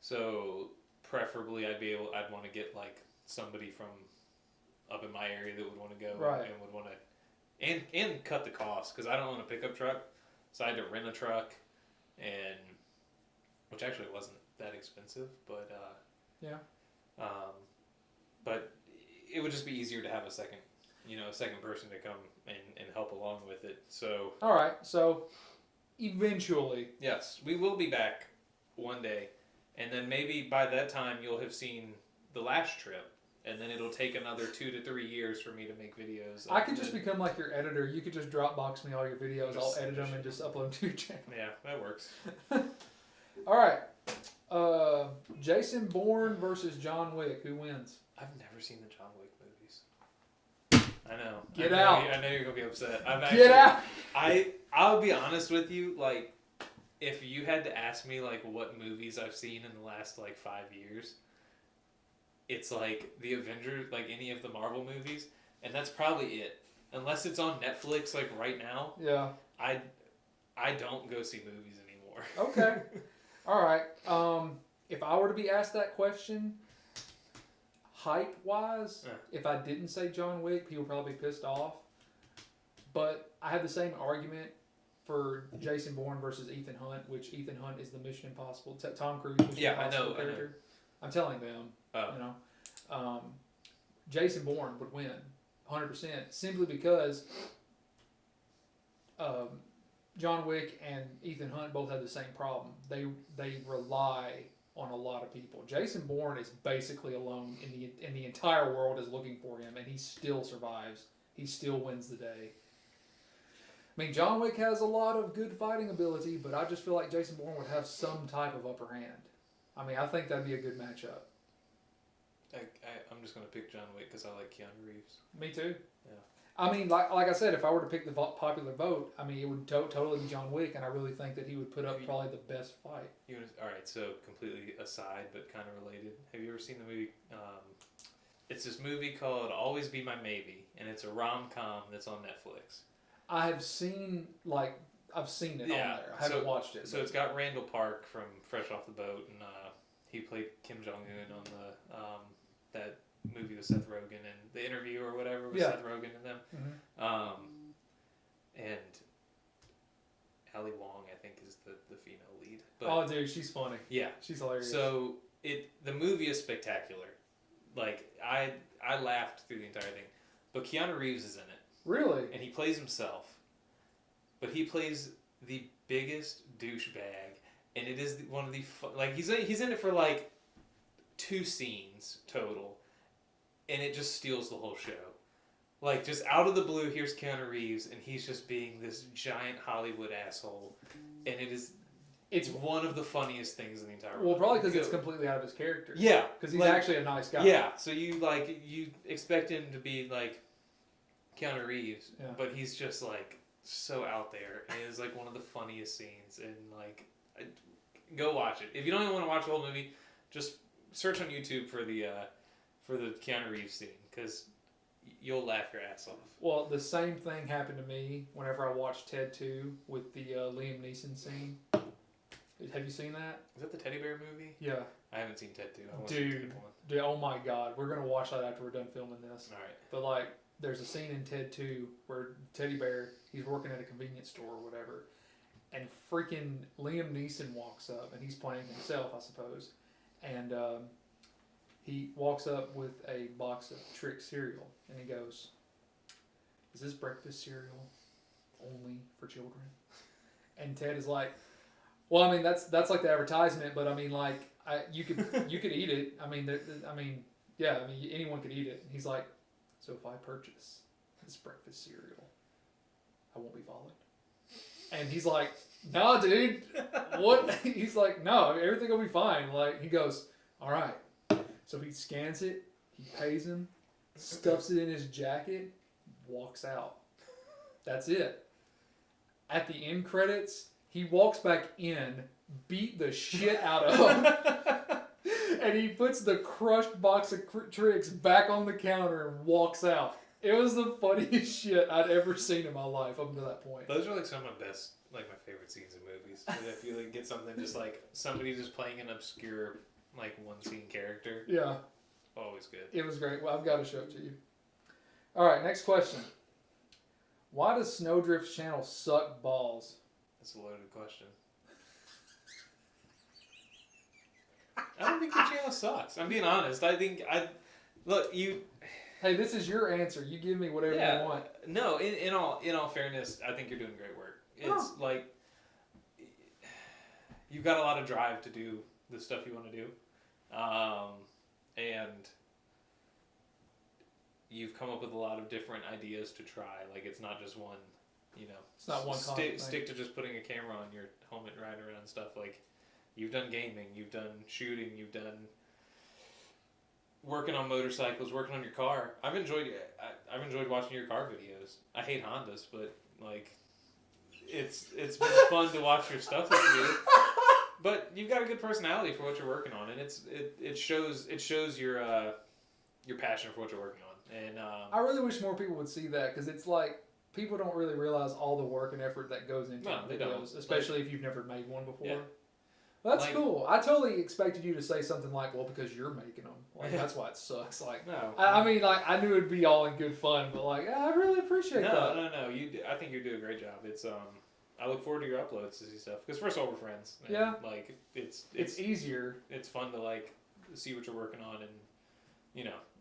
So preferably I'd want to get like somebody from up in my area that would want to go and would want to and cut the cost, because I don't own a pickup truck, so I had to rent a truck, and which actually wasn't that expensive, but but it would just be easier to have a second person to come and help along with it. So all right, so eventually, yes, we will be back one day, and then maybe by that time you'll have seen the last trip, and then it'll take another 2 to 3 years for me to make videos. I could just become like your editor. You could just Dropbox me all your videos. I'll edit them and just upload them to your channel. Yeah, that works. All right, Jason Bourne versus John Wick. Who wins? I've never seen the John Wick movies. I know. Get out. I know you're gonna be upset. Get out. I'll be honest with you. Like, if you had to ask me like what movies I've seen in the last like 5 years, it's like the Avengers, like any of the Marvel movies, and that's probably it. Unless it's on Netflix like right now. Yeah. I don't go see movies anymore. Okay. All right. If I were to be asked that question, hype-wise, if I didn't say John Wick, people would probably be pissed off. But I have the same argument for Jason Bourne versus Ethan Hunt, which Ethan Hunt is the Mission Impossible, Tom Cruise Mission Impossible character. I'm telling them, Jason Bourne would win 100% simply because John Wick and Ethan Hunt both have the same problem. They rely on a lot of people. Jason Bourne is basically alone in the entire world is looking for him, and he still survives. He still wins the day. I mean, John Wick has a lot of good fighting ability, but I just feel like Jason Bourne would have some type of upper hand. I mean, I think that'd be a good matchup. I'm just gonna pick John Wick because I like Keanu Reeves. Me too. Yeah. I mean, like I said, if I were to pick the popular vote, I mean, it would totally be John Wick, and I really think that he would put up probably the best fight. All right, so completely aside, but kind of related. Have you ever seen the movie? It's this movie called Always Be My Maybe, and it's a rom-com that's on Netflix. I have seen I've seen it on there. I haven't watched it. So it's got Randall Park from Fresh Off the Boat, and he played Kim Jong-un on the that movie with Seth Rogen and The Interview or whatever with Seth Rogen and them. Mm-hmm. And Ali Wong, I think, is the female lead. But, oh, dude, she's funny. Yeah, she's hilarious. So the movie is spectacular. Like I laughed through the entire thing, but Keanu Reeves is in it. Really? And he plays himself, but he plays the biggest douchebag, and it is one of the he's in it for like 2 scenes total, and it just steals the whole show. Like, just out of the blue, here's Keanu Reeves, and he's just being this giant Hollywood asshole, and it's one of the funniest things in the entire world. Well, probably because it's completely out of his character. Yeah, because he's actually a nice guy. Yeah, so you expect him to be like Keanu Reeves, but he's just like so out there, and it's like one of the funniest scenes. And like, go watch it if you don't even want to watch the whole movie. Just search on YouTube for the Keanu Reeves scene, because you'll laugh your ass off. Well, the same thing happened to me whenever I watched Ted 2 with the Liam Neeson scene. Have you seen that? Is that the teddy bear movie? Yeah. I haven't seen Ted 2. Dude, oh my God. We're going to watch that after we're done filming this. All right. But like, there's a scene in Ted 2 where Teddy Bear, he's working at a convenience store or whatever, and freaking Liam Neeson walks up, and he's playing himself, I suppose, and he walks up with a box of Trick cereal, and he goes, "Is this breakfast cereal only for children?" And Ted is like, "Well, I mean, that's like the advertisement, but I mean, like, you could eat it. I mean, anyone could eat it." And he's like, "So if I purchase this breakfast cereal, I won't be followed?" And he's like, "No, dude. What?" He's like, "No, I mean, everything will be fine." Like, he goes, "All right." So he scans it, he pays him, stuffs it in his jacket, walks out. That's it. At the end credits, he walks back in, beat the shit out of him, and he puts the crushed box of tricks back on the counter and walks out. It was the funniest shit I'd ever seen in my life up until that point. Those are like some of my best, like my favorite scenes in movies. If you like get something just like somebody just playing an obscure, like one scene character. Yeah. Always good. It was great. Well, I've got to show it to you. All right, next question. Why does SnowDrift's channel suck balls? That's a loaded question. I don't think the channel sucks. I'm being honest. Look, you. Hey, this is your answer. You give me whatever you want. No, in all fairness, I think you're doing great work. It's like you've got a lot of drive to do the stuff you want to do, and you've come up with a lot of different ideas to try. Like, it's not just one, It's not one stick to just putting a camera on your helmet, riding around and stuff. Like, you've done gaming, you've done shooting, you've done working on motorcycles, working on your car. I've enjoyed watching your car videos. I hate Hondas, but like, it's been fun to watch your stuff that you do. But you've got a good personality for what you're working on, and it shows your passion for what you're working on. And I really wish more people would see that, because it's like people don't really realize all the work and effort that goes into videos, especially if you've never made one before. Yeah. Well, that's cool. I totally expected you to say something like, "Well, because you're making them." Like, that's why it sucks. Like, no. I mean, like, I knew it'd be all in good fun, but like, I really appreciate that. No. I think you do a great job. It's I look forward to your uploads to see stuff, because first of all, we're friends. And, yeah. Like, it's easier. It's fun to like see what you're working on, and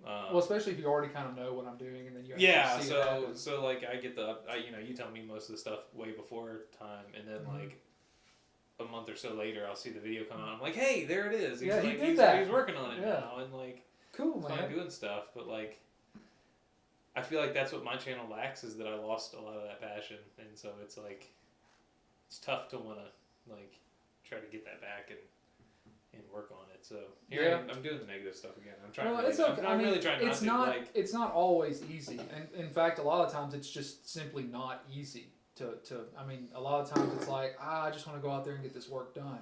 well, especially if you already kind of know what I'm doing, and then you see so like I get you tell me most of the stuff way before time, and then like a month or so later, I'll see the video come out. I'm like, hey, there it is. He's he's working on it now, and like, cool, man. I'm doing stuff, but like, I feel like that's what my channel lacks, is that I lost a lot of that passion, and so it's like, it's tough to want to like try to get that back and work on it. So here I'm doing the negative stuff again. I'm trying. Well, really, it's okay. I'm really trying not it's to. not. It's not always easy, and in fact, a lot of times it's just simply not easy to. I mean, a lot of times it's like, I just want to go out there and get this work done.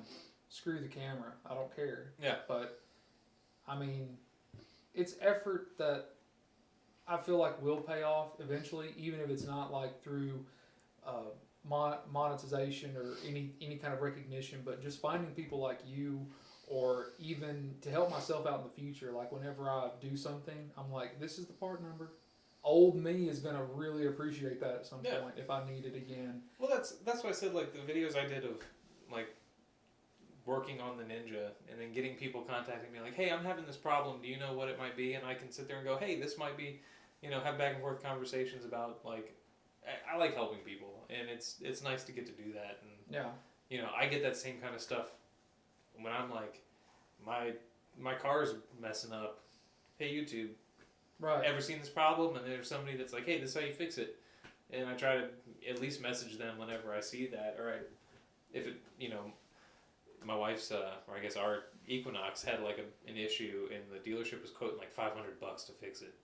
Screw the camera. I don't care. Yeah. But, I mean, it's effort that I feel like will pay off eventually, even if it's not like through monetization or any kind of recognition, but just finding people like you, or even to help myself out in the future. Like whenever I do something, I'm like, this is the part number. Old me is gonna really appreciate that at some point if I need it again. Well, that's why I said like the videos I did of like working on the Ninja and then getting people contacting me like, hey, I'm having this problem. Do you know what it might be? And I can sit there and go, hey, this might be, have back and forth conversations about like, I like helping people, and it's nice to get to do that. And I get that same kind of stuff when I'm like, my car's messing up. Hey, YouTube. Right. Ever seen this problem? And there's somebody that's like, hey, this is how you fix it. And I try to at least message them whenever I see that. Or if it, my wife's, or I guess our Equinox had like an issue, and the dealership was quoting like $500 to fix it.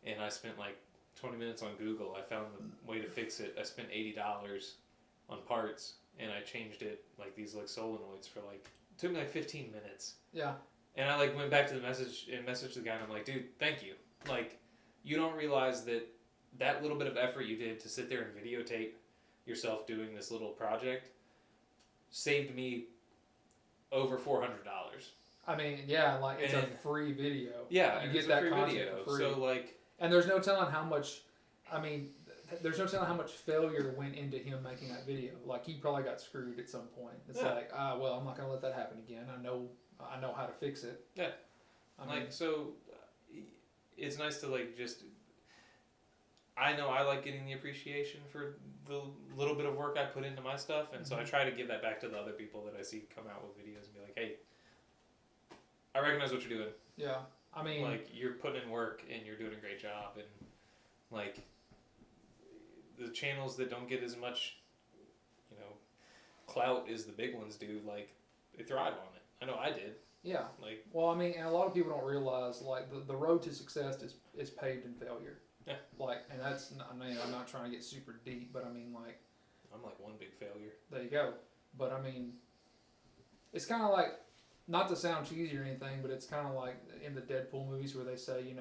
And I spent like 20 minutes on Google. I found the way to fix it. I spent $80 on parts, and I changed it, like these like solenoids for like, it took me like 15 minutes. Yeah. And I like went back to the message and messaged the guy, and I'm like, dude, thank you. Like, you don't realize that little bit of effort you did to sit there and videotape yourself doing this little project saved me over $400. I mean, like it's a free video. Yeah, you get that free content video. For free. So like, and there's no telling how much. I mean, there's no telling how much failure went into him making that video. Like he probably got screwed at some point. It's like, well, I'm not gonna let that happen again. I know how to fix it. Yeah. I mean, so. It's nice to like just. I know I like getting the appreciation for the little bit of work I put into my stuff, and so I try to give that back to the other people that I see come out with videos and be like, hey, I recognize what you're doing. Yeah, I mean, like you're putting in work and you're doing a great job, and like the channels that don't get as much, clout as the big ones do, like they thrive on it. I know I did. Yeah. Like, well, I mean, and a lot of people don't realize like the road to success is paved in failure. Yeah. Like, and that's I mean, I'm not trying to get super deep, but I mean like. I'm like one big failure. There you go. But I mean, it's kind of like, not to sound cheesy or anything, but it's kind of like in the Deadpool movies where they say,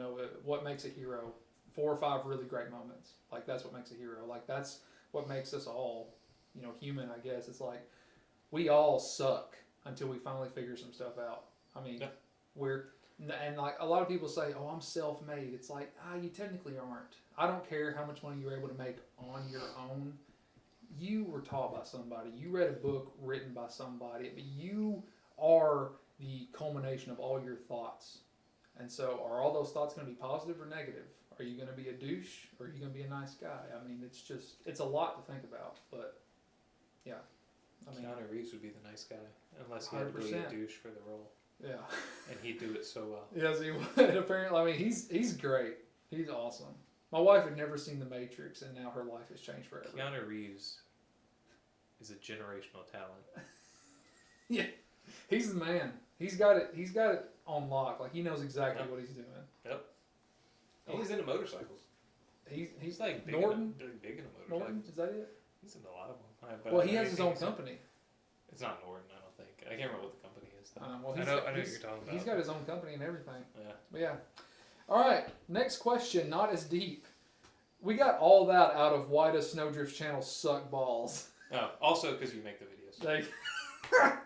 what makes a hero? 4 or 5 really great moments. Like that's what makes a hero. Like that's what makes us all, human. I guess it's like we all suck until we finally figure some stuff out. I mean, and like a lot of people say, oh, I'm self-made. It's like, you technically aren't. I don't care how much money you're able to make on your own. You were taught by somebody. You read a book written by somebody. But you are the culmination of all your thoughts. And so are all those thoughts going to be positive or negative? Are you going to be a douche or are you going to be a nice guy? I mean, it's a lot to think about. But, yeah. I mean, Keanu Reeves would be the nice guy, unless he had to be a douche for the role. Yeah. And he'd do it so well. Yes, he would. Apparently, I mean, he's great. He's awesome. My wife had never seen The Matrix, and now her life has changed forever. Keanu Reeves is a generational talent. Yeah, he's the man. He's got it on lock. Like he knows exactly what he's doing. Yep. And he's into motorcycles. He's like big Norton. Big into motorcycles. Norton, is that it? He's into a lot of them. Well, he has his own company. It's not Norton, I don't think. I can't remember what the company is. Well, I know what you're talking about. He's got his own company and everything. Yeah. But yeah. All right. Next question. Not as deep. We got all that out of why does SnowDrift channel suck balls? Oh, also because you make the videos.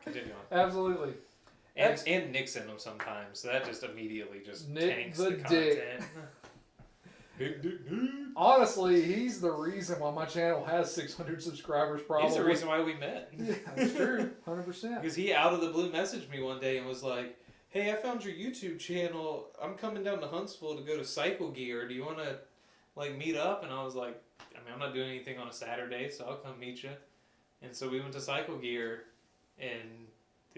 Continue on. Absolutely. And Nick's in them sometimes, so that just immediately just tanks the content. Big dick Nick. Honestly, he's the reason why my channel has 600 subscribers. Probably. He's the reason why we met. Yeah, that's true. 100%. Because he out of the blue messaged me one day and was like, "Hey, I found your YouTube channel. I'm coming down to Huntsville to go to Cycle Gear. Do you want to meet up?" And I was like, "I mean, I'm not doing anything on a Saturday, so I'll come meet you." And so we went to Cycle Gear, and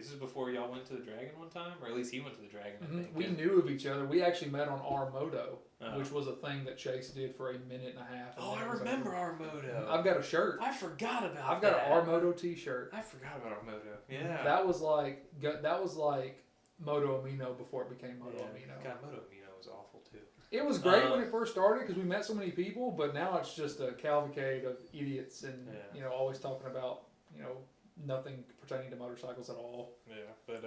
This is before y'all went to the Dragon one time, or at least he went to the Dragon. I think. We knew of each other. We actually met on our Moto, which was a thing that Chase did for a minute and a half. Oh, I remember our Moto. I've got a shirt. I forgot about. I've got an our Moto T-shirt. I forgot about our Moto. Yeah. That was like Moto Amino before it became Moto Amino. God, Moto Amino was awful too. It was great when it first started because we met so many people, but now it's just a cavalcade of idiots and always talking about nothing pertaining to motorcycles at all. Yeah, but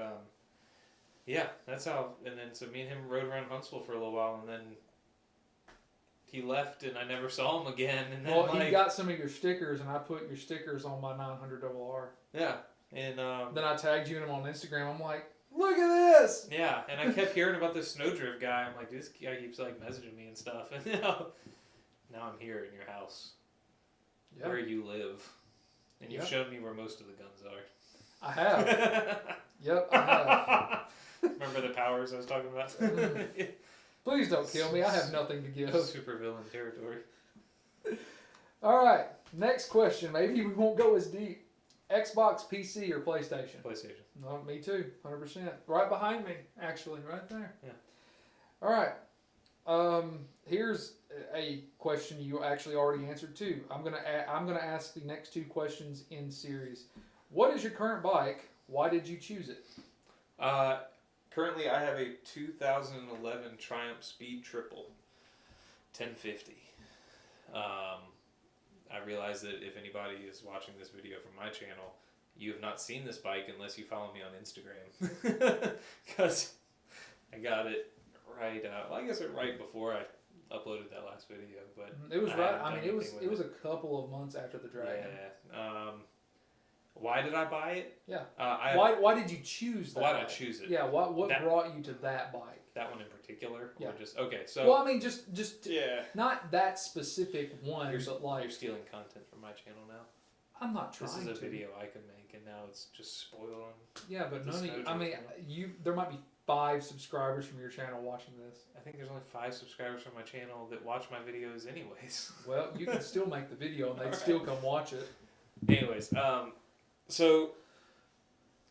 that's how. And then so me and him rode around Huntsville for a little while, and then he left, and I never saw him again. And then he got some of your stickers, and I put your stickers on my 900RR. Yeah, and then I tagged you in them on Instagram. I'm like, look at this. Yeah, and I kept hearing about this SnowDrift guy. I'm like, this guy keeps like messaging me and stuff, and now I'm here in your house, where you live. And you've shown me where most of the guns are. I have. Yep, I have. Remember the powers I was talking about? Please don't kill me. I have nothing to give. Super villain territory. All right. Next question. Maybe we won't go as deep. Xbox, PC, or PlayStation? PlayStation. No, me too. 100%. Right behind me, actually. Right there. Yeah. All right. Here's a question you actually already answered too. I'm gonna ask the next two questions in series. What is your current bike? Why did you choose it? Currently, I have a 2011 Triumph Speed Triple 1050. I realize that if anybody is watching this video from my channel, you have not seen this bike unless you follow me on Instagram, because I got it right. Well, I guess right before I uploaded that last video, but it was right. I mean, it was a couple of months after the Dragon. Yeah. Why did I buy it? Yeah. Why did you choose that? Why did I choose it? Yeah. What brought you to that bike? That one in particular? Yeah. Or just okay. So. Well, I mean, just not that specific one, but like you're stealing content from my channel now. I'm not trying. This is a video I could make, and now it's just spoiling. Yeah, but none of you. I mean, there might be 5 subscribers from your channel watching this. I think there's only 5 subscribers from my channel that watch my videos anyways. Well, you can still make the video and they'd still come watch it. Anyways, so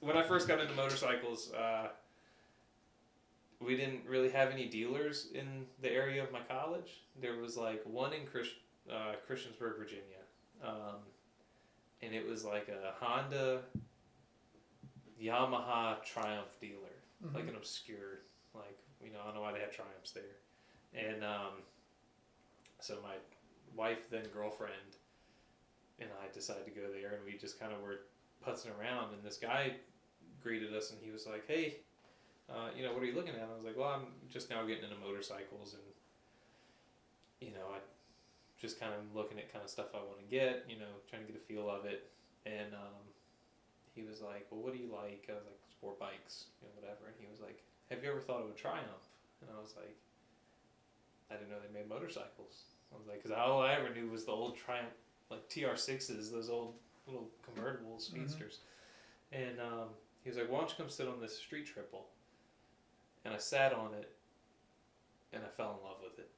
when I first got into motorcycles, we didn't really have any dealers in the area of my college. There was like one in Christiansburg, Virginia. And it was like a Honda Yamaha Triumph dealer. Like an obscure, like, I don't know why they had Triumphs there. And so my wife, then girlfriend, and I decided to go there, and we just kind of were putzing around, and this guy greeted us, and he was like, hey, what are you looking at? And I was like, well, I'm just now getting into motorcycles, and, I just kind of looking at kind of stuff I want to get, trying to get a feel of it. And he was like, well, what do you like? I was like, sport bikes, whatever. And he was like, have you ever thought of a Triumph? And I was like, I didn't know they made motorcycles. I was like, because all I ever knew was the old Triumph, like TR6s, those old little convertible speedsters. And he was like, why don't you come sit on this street triple? And I sat on it, and I fell in love with it,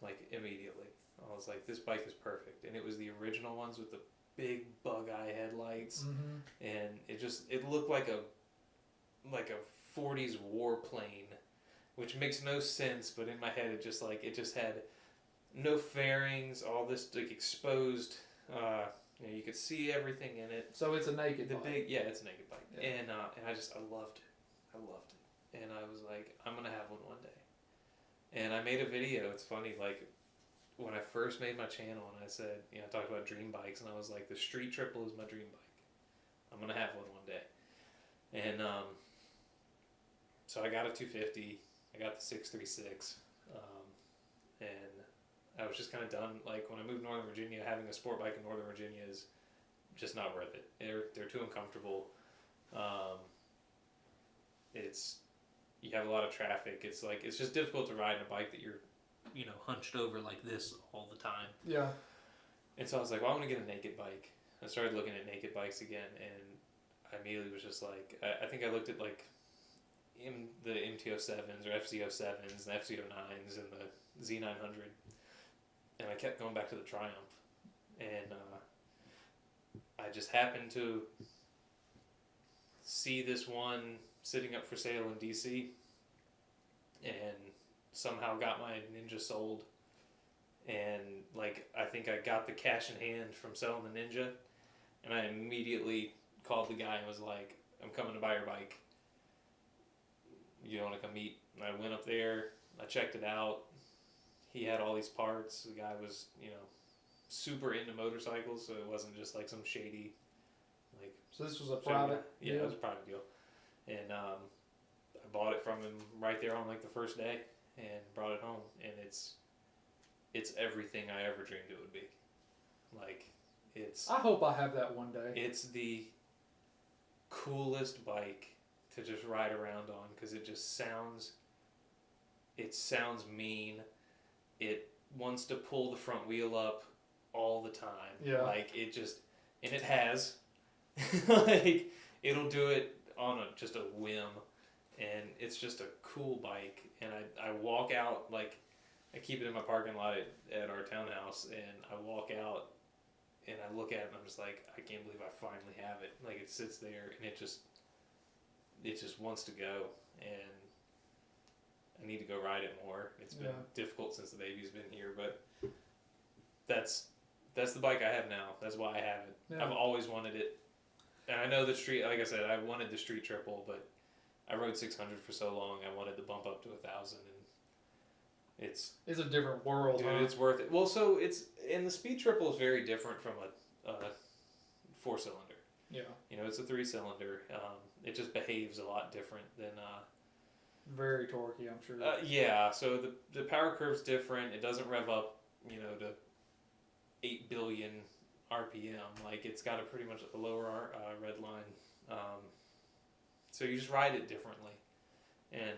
like immediately. I was like, this bike is perfect. And it was the original ones with the big bug eye headlights, and it looked like a 40s warplane, which makes no sense, but in my head it just had no fairings, all this like exposed, you could see everything in it. So it's a naked bike. It's a naked bike. Yeah. And I loved it. And I was like, I'm gonna have one day. And I made a video. It's funny, like when I first made my channel, and I said, I talked about dream bikes, and I was like, the Street Triple is my dream bike. I'm gonna have one day. And so I got a 250. I got the 636, and I was just kind of done. Like when I moved to Northern Virginia, having a sport bike in Northern Virginia is just not worth it. They're too uncomfortable. You have a lot of traffic. It's just difficult to ride a bike that you're hunched over like this all the time. Yeah. And so I was like, well, I want to get a naked bike. I started looking at naked bikes again, and I immediately was just like, I think I looked at like the MT-07s or FC-07s, the FC-09s, and the Z900, and I kept going back to the Triumph, and I just happened to see this one sitting up for sale in DC, and somehow got my Ninja sold. And like, I think I got the cash in hand from selling the Ninja, and I immediately called the guy and was like, I'm coming to buy your bike. You want to come meet? And I went up there, I checked it out. He had all these parts. The guy was, super into motorcycles, so it wasn't just like some shady, like. So this was a private deal? Yeah, it was a private deal. And I bought it from him right there on like the first day and brought it home. And it's everything I ever dreamed it would be. Like, I hope I have that one day. It's the coolest bike to just ride around on, because it sounds mean. It wants to pull the front wheel up all the time. Yeah. Like, and it has. Like, it'll do it on just a whim, and it's just a cool bike. And I walk out, like, I keep it in my parking lot at our townhouse, and I walk out and I look at it and I'm just like, I can't believe I finally have it. Like, it sits there and it just wants to go, and I need to go ride it more. It's been difficult since the baby's been here, but that's the bike I have now. That's why I have it. Yeah. I've always wanted it. And I know the street, like I said, I wanted the street triple, but I rode 600 for so long, I wanted to bump up to 1,000, and it's a different world, dude, it's worth it. Well, so and the speed triple is very different from a 4-cylinder. Yeah. It's a 3-cylinder. It just behaves a lot different than. Very torquey, I'm sure. Yeah. So the power curve's different. It doesn't rev up, to 8 billion RPM. Like, it's got a pretty much a lower red line. So you just ride it differently, and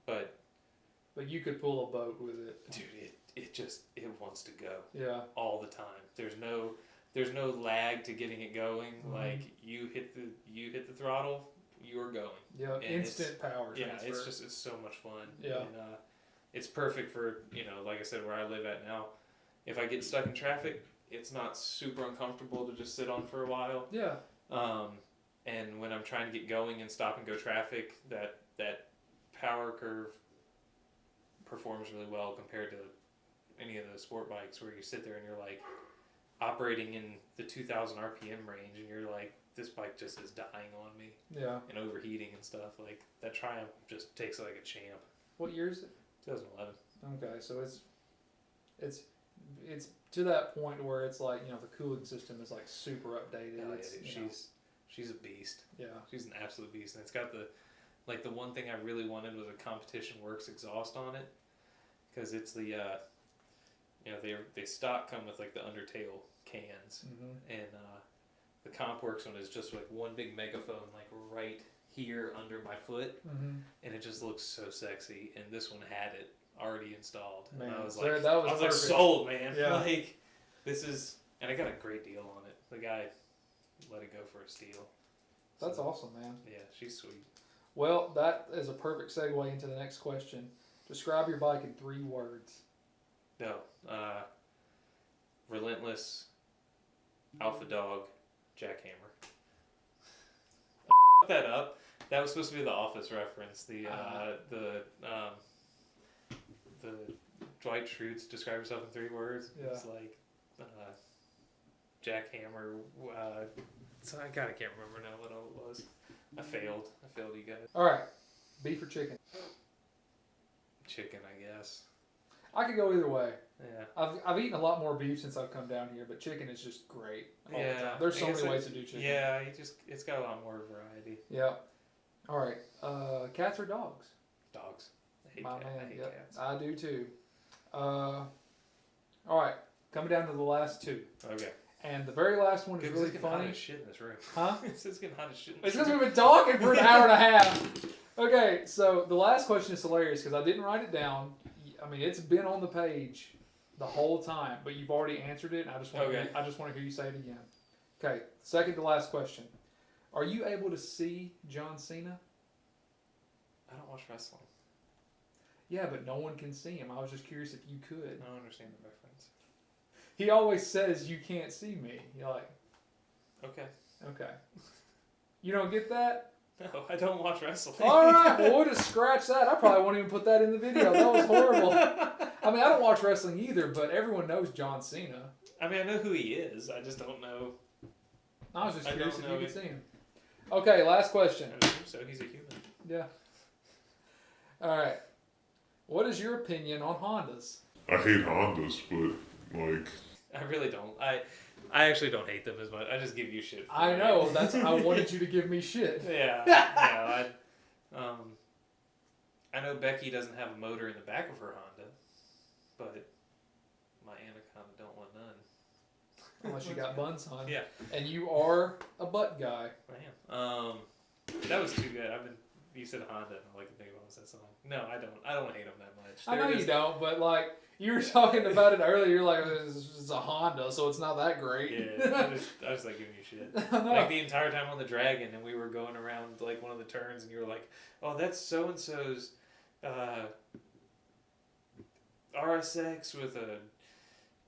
but you could pull a boat with it, dude. It wants to go. Yeah. All the time. There's no lag to getting it going. Mm-hmm. Like, you hit the throttle, you're going. Yeah. And instant power transfer. Yeah. It's so much fun. Yeah. And it's perfect for, like I said, where I live at now. If I get stuck in traffic, it's not super uncomfortable to just sit on for a while. Yeah. And when I'm trying to get going in stop and go traffic, that power curve performs really well compared to any of the sport bikes where you sit there and you're like operating in the 2,000 RPM range, and you're like, this bike just is dying on me. Yeah. And overheating and stuff. Like, that Triumph just takes it like a champ. What year is it? 2011. Okay, so it's to that point where it's like, the cooling system is like super updated. Oh, yeah, she's a beast. Yeah. She's an absolute beast. And it's got the one thing I really wanted was a Competition Works exhaust on it, because it's the they stock come with like the Undertale cans, mm-hmm. and the CompWorks one is just like one big megaphone like right here under my foot, mm-hmm. and it just looks so sexy. And this one had it already installed, man, and I was like, sold, man. Yeah. Like, this is, and I got a great deal on it. The guy let it go for a steal. That's awesome, man. Yeah, she's sweet. Well, that is a perfect segue into the next question. Describe your bike in 3 words. No. Relentless, alpha dog, jackhammer. I that up. That was supposed to be the Office reference. The Dwight Schrute's describe yourself in 3 words. Yeah. It's like jackhammer. So I can't remember now what all it was. I failed you guys. All right, beef or chicken? Chicken, I guess. I could go either way. Yeah. I've eaten a lot more beef since I've come down here, but chicken is just great. All the time. There's so many ways to do chicken. Yeah, it's got a lot more variety. Yeah. All right. Cats or dogs? Dogs. I hate cats. I do too. All right. Coming down to the last 2. Okay. And the very last one is really funny. It's getting hot as shit in this room. Huh? It's getting hot as shit in It's this room. because we've been talking for an hour and a half. Okay, so the last question is hilarious because I didn't write it down. I mean, it's been on the page the whole time, but you've already answered it, and I just want to hear you say it again. Okay, second to last question. Are you able to see John Cena? I don't watch wrestling. Yeah, but no one can see him. I was just curious if you could. I don't understand the reference. He always says, you can't see me. You're like... Okay. You don't get that? No, I don't watch wrestling. All right, well, we'll just scratch that. I probably won't even put that in the video. That was horrible. I mean, I don't watch wrestling either, but everyone knows John Cena. I mean, I know who he is. I just don't know. I was just curious if you could it. see him. Okay, last question. I assume so. He's a human. Yeah. All right. What is your opinion on Hondas? I hate Hondas, but like I really don't. I actually don't hate them as much. I just give you shit. I know. That's. I wanted you to give me shit. Yeah. I know Becky doesn't have a motor in the back of her Honda, but my Anaconda don't want none. Unless you got buns on. Yeah. And you are a butt guy. I am. That was too good. You said Honda, and all I can think about was that song. No, I don't. I don't hate them that much. I know you don't, but like you were talking about it earlier. You're like, it's a Honda, so it's not that great. Yeah, I was like giving you shit. Like the entire time on the Dragon, and we were going around like one of the turns, and you were like, "Oh, that's so and so's RSX with a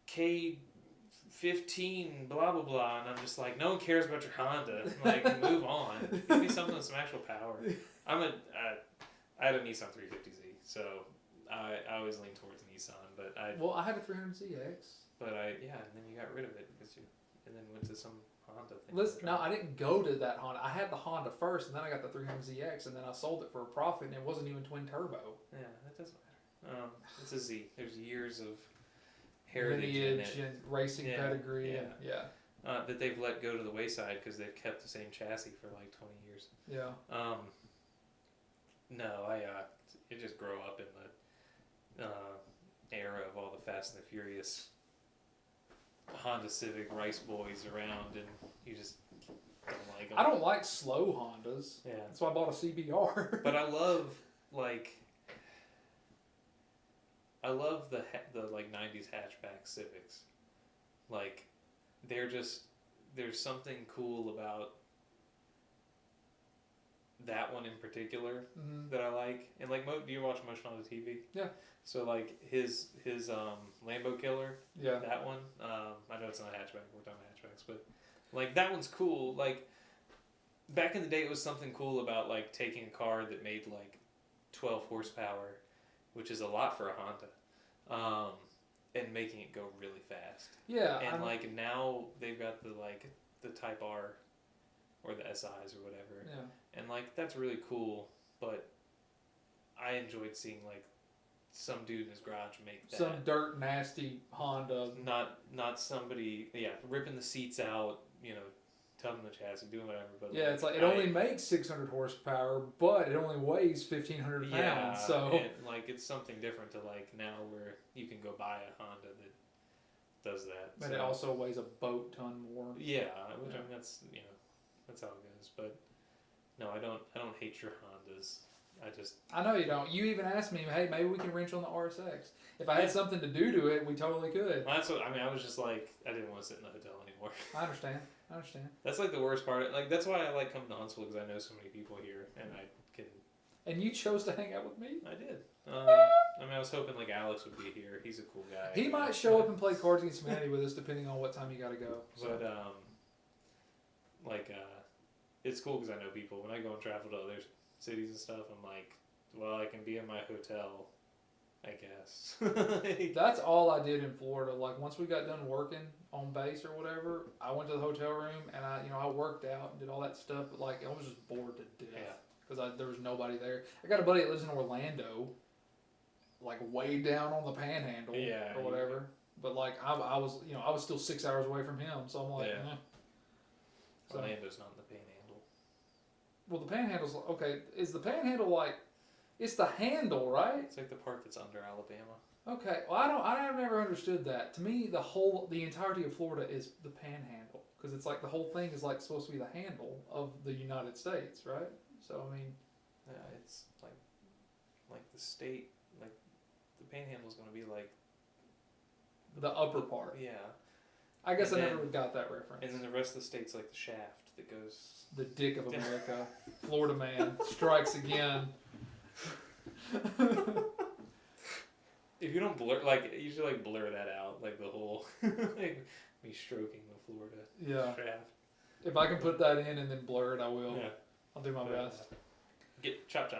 K15, blah blah blah," and I'm just like, "No one cares about your Honda. Like, move on. Give me something with some actual power." I had a Nissan 350Z, so I always lean towards Nissan, but I had a 300ZX. and then you got rid of it and then went to some Honda thing. Listen, no, I didn't go to that Honda. I had the Honda first, and then I got the 300ZX, and then I sold it for a profit, and it wasn't even twin turbo. Yeah, that doesn't matter. It's a Z. There's years of heritage Lineage in it. and racing pedigree. Yeah. And, yeah. That they've let go to the wayside because they've kept the same chassis for like 20 years. Yeah. No, it just grow up in the era of all the Fast and the Furious Honda Civic Rice Boys around, and you just don't like them. I don't like slow Hondas. Yeah. That's why I bought a CBR. But I love the like 90s hatchback Civics. Like, there's something cool about that one in particular that I like. And like, do you watch Motion on the TV? Yeah. So like his Lambo Killer, Yeah. that one. I know it's not a hatchback. We're talking hatchbacks, but like that one's cool. Like back in the day, it was something cool about like taking a car that made like 12 horsepower, which is a lot for a Honda, and making it go really fast. Yeah. And like now they've got the Type R or the SIs or whatever. Yeah. And like that's really cool, but I enjoyed seeing like some dude in his garage make that. Some dirt nasty Honda. Not somebody ripping the seats out, tugging the chassis, doing whatever. But Yeah, it's like it only makes 600 horsepower, but it only weighs 1,500 pounds. So and, like it's something different to like now where you can go buy a Honda that does that. But it also weighs a boat ton more. Yeah, which I mean that's how it goes. But no, I don't hate your Hondas. I know you don't. You even asked me, hey, maybe we can wrench on the RSX. If I had something to do to it, we totally could. Well, that's what I mean. I was just like, I didn't want to sit in the hotel anymore. I understand. That's like the worst part. Like that's why I like coming to Huntsville because I know so many people here, and I can. And you chose to hang out with me? I did. I mean, I was hoping like Alex would be here. He's a cool guy. He might show up and play Cards Against Humanity with us, depending on what time you got to go. So. But it's cool because I know people. When I go and travel to other cities and stuff, I'm like, well, I can be in my hotel, I guess. That's all I did in Florida. Like once we got done working on base or whatever, I went to the hotel room and I worked out and did all that stuff. But like I was just bored to death because there was nobody there. I got a buddy that lives in Orlando, like way down on the Panhandle or whatever. But like I was I was still 6 hours away from him, so I'm like, So, Orlando's not in the Panhandle. Well, the Panhandle's okay. Is the Panhandle like? It's the handle, right? It's like the part that's under Alabama. Okay. Well, I've never understood that. To me, the entirety of Florida is the Panhandle because it's like the whole thing is like supposed to be the handle of the United States, right? So I mean, yeah, it's like the state, like the Panhandle is going to be like the upper part. Yeah. I guess I never got that reference. And then the rest of the state's like the shaft that goes. The dick of America. Florida man strikes again. If you don't blur, you should blur that out, like the whole, like me stroking the Florida shaft. If I can put that in and then blur it, I will. Yeah. I'll do my best. Get chop.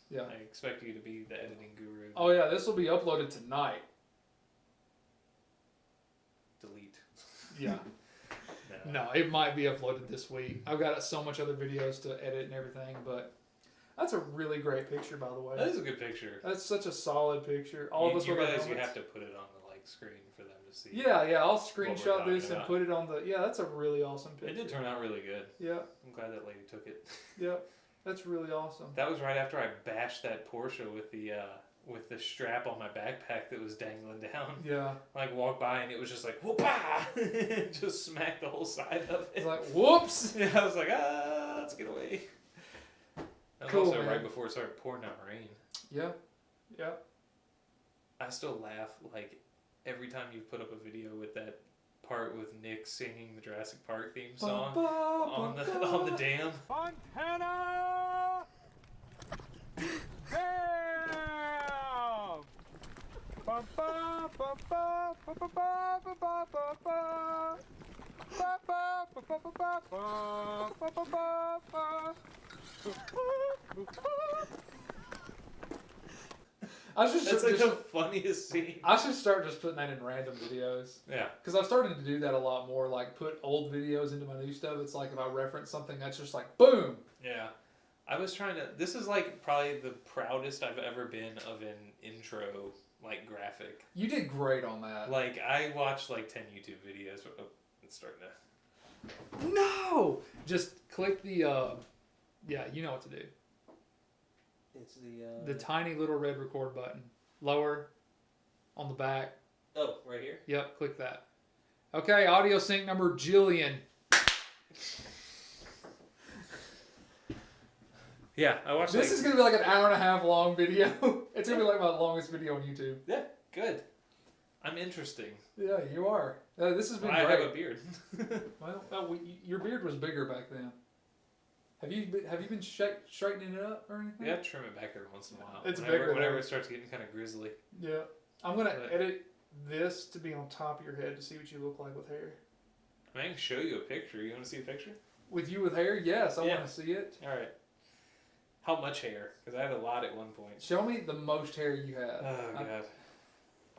Yeah. I expect you to be the editing guru. Oh yeah, this will be uploaded tonight. Delete. Yeah. No, it might be uploaded this week. I've got so much other videos to edit and everything, but that's a really great picture, by the way. That is a good picture. That's such a solid picture. All of us you with our realize you helmets. have to put it on the screen for them to see. Yeah, I'll what we're screenshot this talking and about. put it on the. Yeah, that's a really awesome picture. It did turn out really good. Yeah, I'm glad that lady took it. yeah, that's really awesome. That was right after I bashed that Porsche with the strap on my backpack that was dangling down. Yeah, Like walked by and it was just like whoop-ah! Just smacked the whole side of it. it's like whoops. Yeah, I was like, let's get away. That was Cool, also man. right before it started pouring out rain. Yeah, yeah. I still laugh like every time you put up a video with that part with Nick singing the Jurassic Park theme song on the dam. Montana! Damn! Ba ba ba ba ba ba ba ba ba ba ba. Ba ba ba ba ba ba ba ba ba ba ba. That's like the funniest scene. I should start just putting that in random videos. Yeah. Because I've started to do that a lot more. Like put old videos into my new stuff. It's like if I reference something, that's just like boom. Yeah. I was trying to. This is like probably the proudest I've ever been of an intro like graphic. You did great on that. Like I watched like 10 YouTube videos. Oh, it's starting to. No! Just click the, yeah, you know what to do. It's The tiny little red record button. Lower, on the back. Oh, right here. Yep, click that. Okay, audio sync number Jillian. Yeah, I watched. This is going to be like an hour and a half long video. It's going to be like my longest video on YouTube. Yeah, good. I'm interesting. Yeah, you are. This has been I great. have a beard. Well, your beard was bigger back then. Have you been straightening it up or anything? Yeah, trim it back every once in a while. It's whenever, bigger whenever now. it starts getting kind of grizzly. Yeah. I'm going to But- edit this to be on top of your head to see what you look like with hair. I can show you a picture. You want to see a picture? With you with hair? Yes, I Yeah. want to see it. All right. How much hair? Because I had a lot at one point. Show me the most hair you had. Oh god.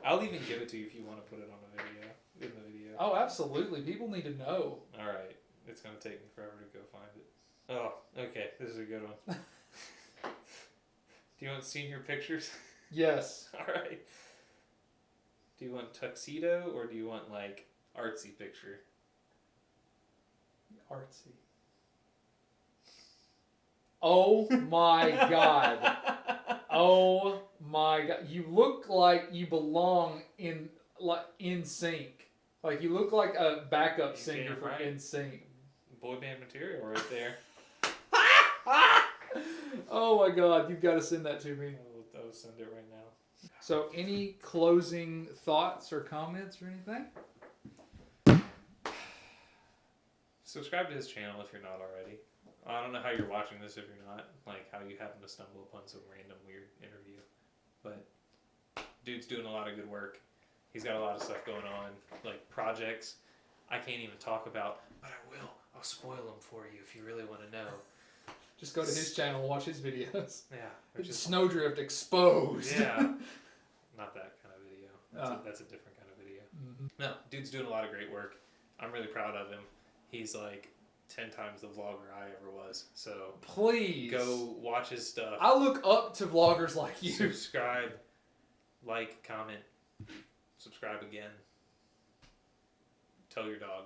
I'll even give it to you if you want to put it on the video. In the video. Oh, absolutely. People need to know. All right. It's gonna take me forever to go find it. Oh, okay. This is a good one. Do you want senior pictures? Yes. All right. Do you want tuxedo or do you want like artsy picture? Artsy. Oh my god. Oh my god. You look like you belong in sync. Like you look like a backup You singer damn for right. NSYNC. Boy band material right there. Oh my god, you've got to send that to me. I'll send it right now. So, any closing thoughts or comments or anything? Subscribe to his channel if you're not already. I don't know how you're watching this if you're not. Like how you happen to stumble upon some random weird interview. But dude's doing a lot of good work. He's got a lot of stuff going on. Like projects I can't even talk about. But I will. I'll spoil them for you if you really want to know. Just go to his channel and watch his videos. Yeah. Or just, SnowDrift exposed. yeah. Not that kind of video. That's a different kind of video. Mm-hmm. No, dude's doing a lot of great work. I'm really proud of him. He's like 10 times the vlogger I ever was. So Please. go watch his stuff. I look up to vloggers like you. Subscribe, like, comment, subscribe again. Tell your dog.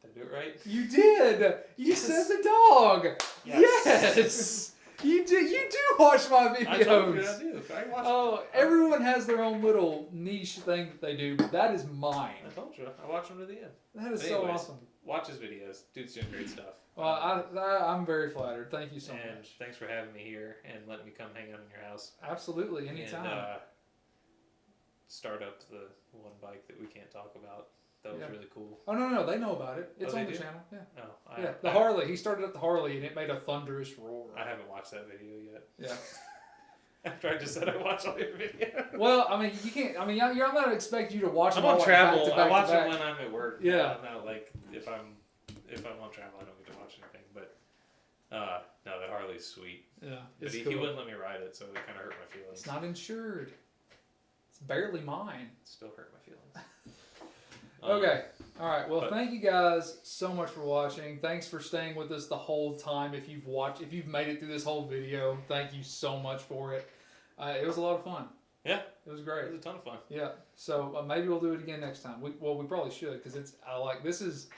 Did I do it right? You did. You said the dog. Yes. You do. You do watch my videos. I told you I do. I watched Oh, everyone has their own little niche thing that they do, but that is mine. I told you. I watched him to the end. That is But so anyways, awesome. Watch his videos. Dude's doing great stuff. Well, I'm very flattered. Thank you so and much. thanks for having me here and letting me come hang out in your house. Absolutely, anytime. And start up the one bike that we can't talk about. That was really cool. Oh no, they know about it. It's Oh, on they the do? channel. Yeah. Oh, Yeah, the Harley. He started up the Harley, and it made a thunderous roar. I haven't watched that video yet. Yeah. After I just said I watched all your videos. Well, I mean, you can't. I mean, I'm not gonna expect you to watch I'm them all on like travel. back to I back watch to back. it when I'm at work. Yeah. Not like if I'm if I want to travel, I don't get to watch anything. But no, that Harley's sweet. Yeah, But it's he cool. wouldn't let me ride it, so it kind of hurt my feelings. It's not insured. It's barely mine. It still hurt my feelings. Okay. All right. Well, but- thank you guys so much for watching. Thanks for staying with us the whole time. If you've made it through this whole video, thank you so much for it. It was a lot of fun. Yeah, It was it great. was a ton of fun. Yeah. So maybe we'll do it again next time. We probably should because this is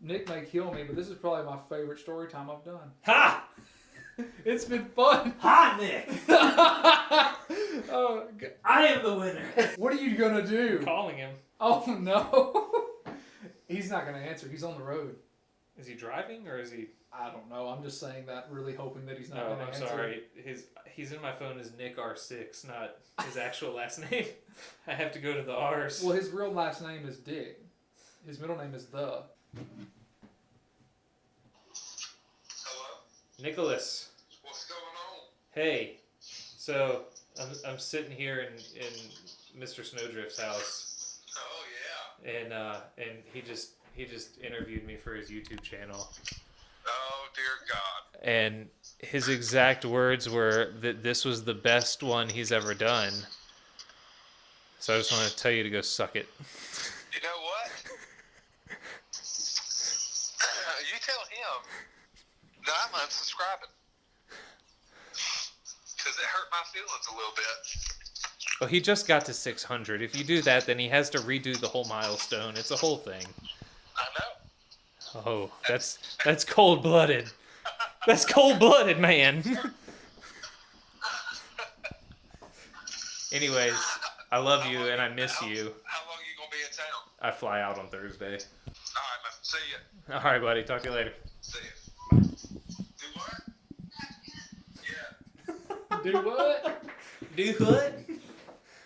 Nick may kill me, but this is probably my favorite story time I've done. Ha! It's been fun. Ha, Nick! Oh, I am the winner. what are you gonna do? Calling him. Oh no. He's not gonna answer. He's on the road. Is he driving or is he? I don't know. I'm just saying that, really hoping that he's not Oh, gonna I'm answer. sorry. He's in my phone as Nick R6, not his actual last name. I have to go to the R's. Well, his real last name is Dick. His middle name is The. Hello? Nicholas. What's going on? Hey. So I'm sitting here in Mr. SnowDrift's house, Oh, yeah. and he just interviewed me for his YouTube channel. Oh, dear God. And his exact words were that this was the best one he's ever done. So I just want to tell you to go suck it. You know what? You tell him that I'm unsubscribing. Because it hurt my feelings a little bit. Well, he just got to 600. If you do that, then he has to redo the whole milestone. It's a whole thing. I know. Oh, that's cold-blooded. That's cold-blooded, man. Anyways, I love you and I miss you. How long are you going to be in town? I fly out on Thursday. All right, man. See ya. All right, buddy. Talk to you later. See ya. Do what? Yeah. Do what? Do what?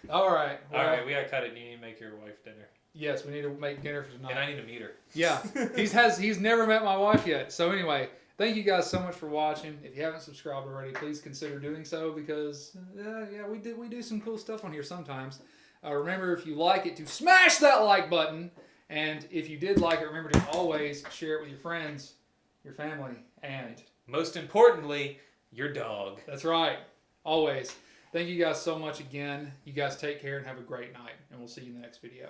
All right. All Well, right, we gotta cut it. You need to make your wife dinner, yes, we need to make dinner for tonight. and I need to meet her. Yeah, he's never met my wife yet. So anyway, thank you guys so much for watching. If you haven't subscribed already, please consider doing so because we do some cool stuff on here sometimes. Remember, if you like it, to smash that like button, and if you did like it, remember to always share it with your friends, your family, and Most importantly, your dog. that's right, always. Thank you guys so much again. You guys take care and have a great night, and we'll see you in the next video.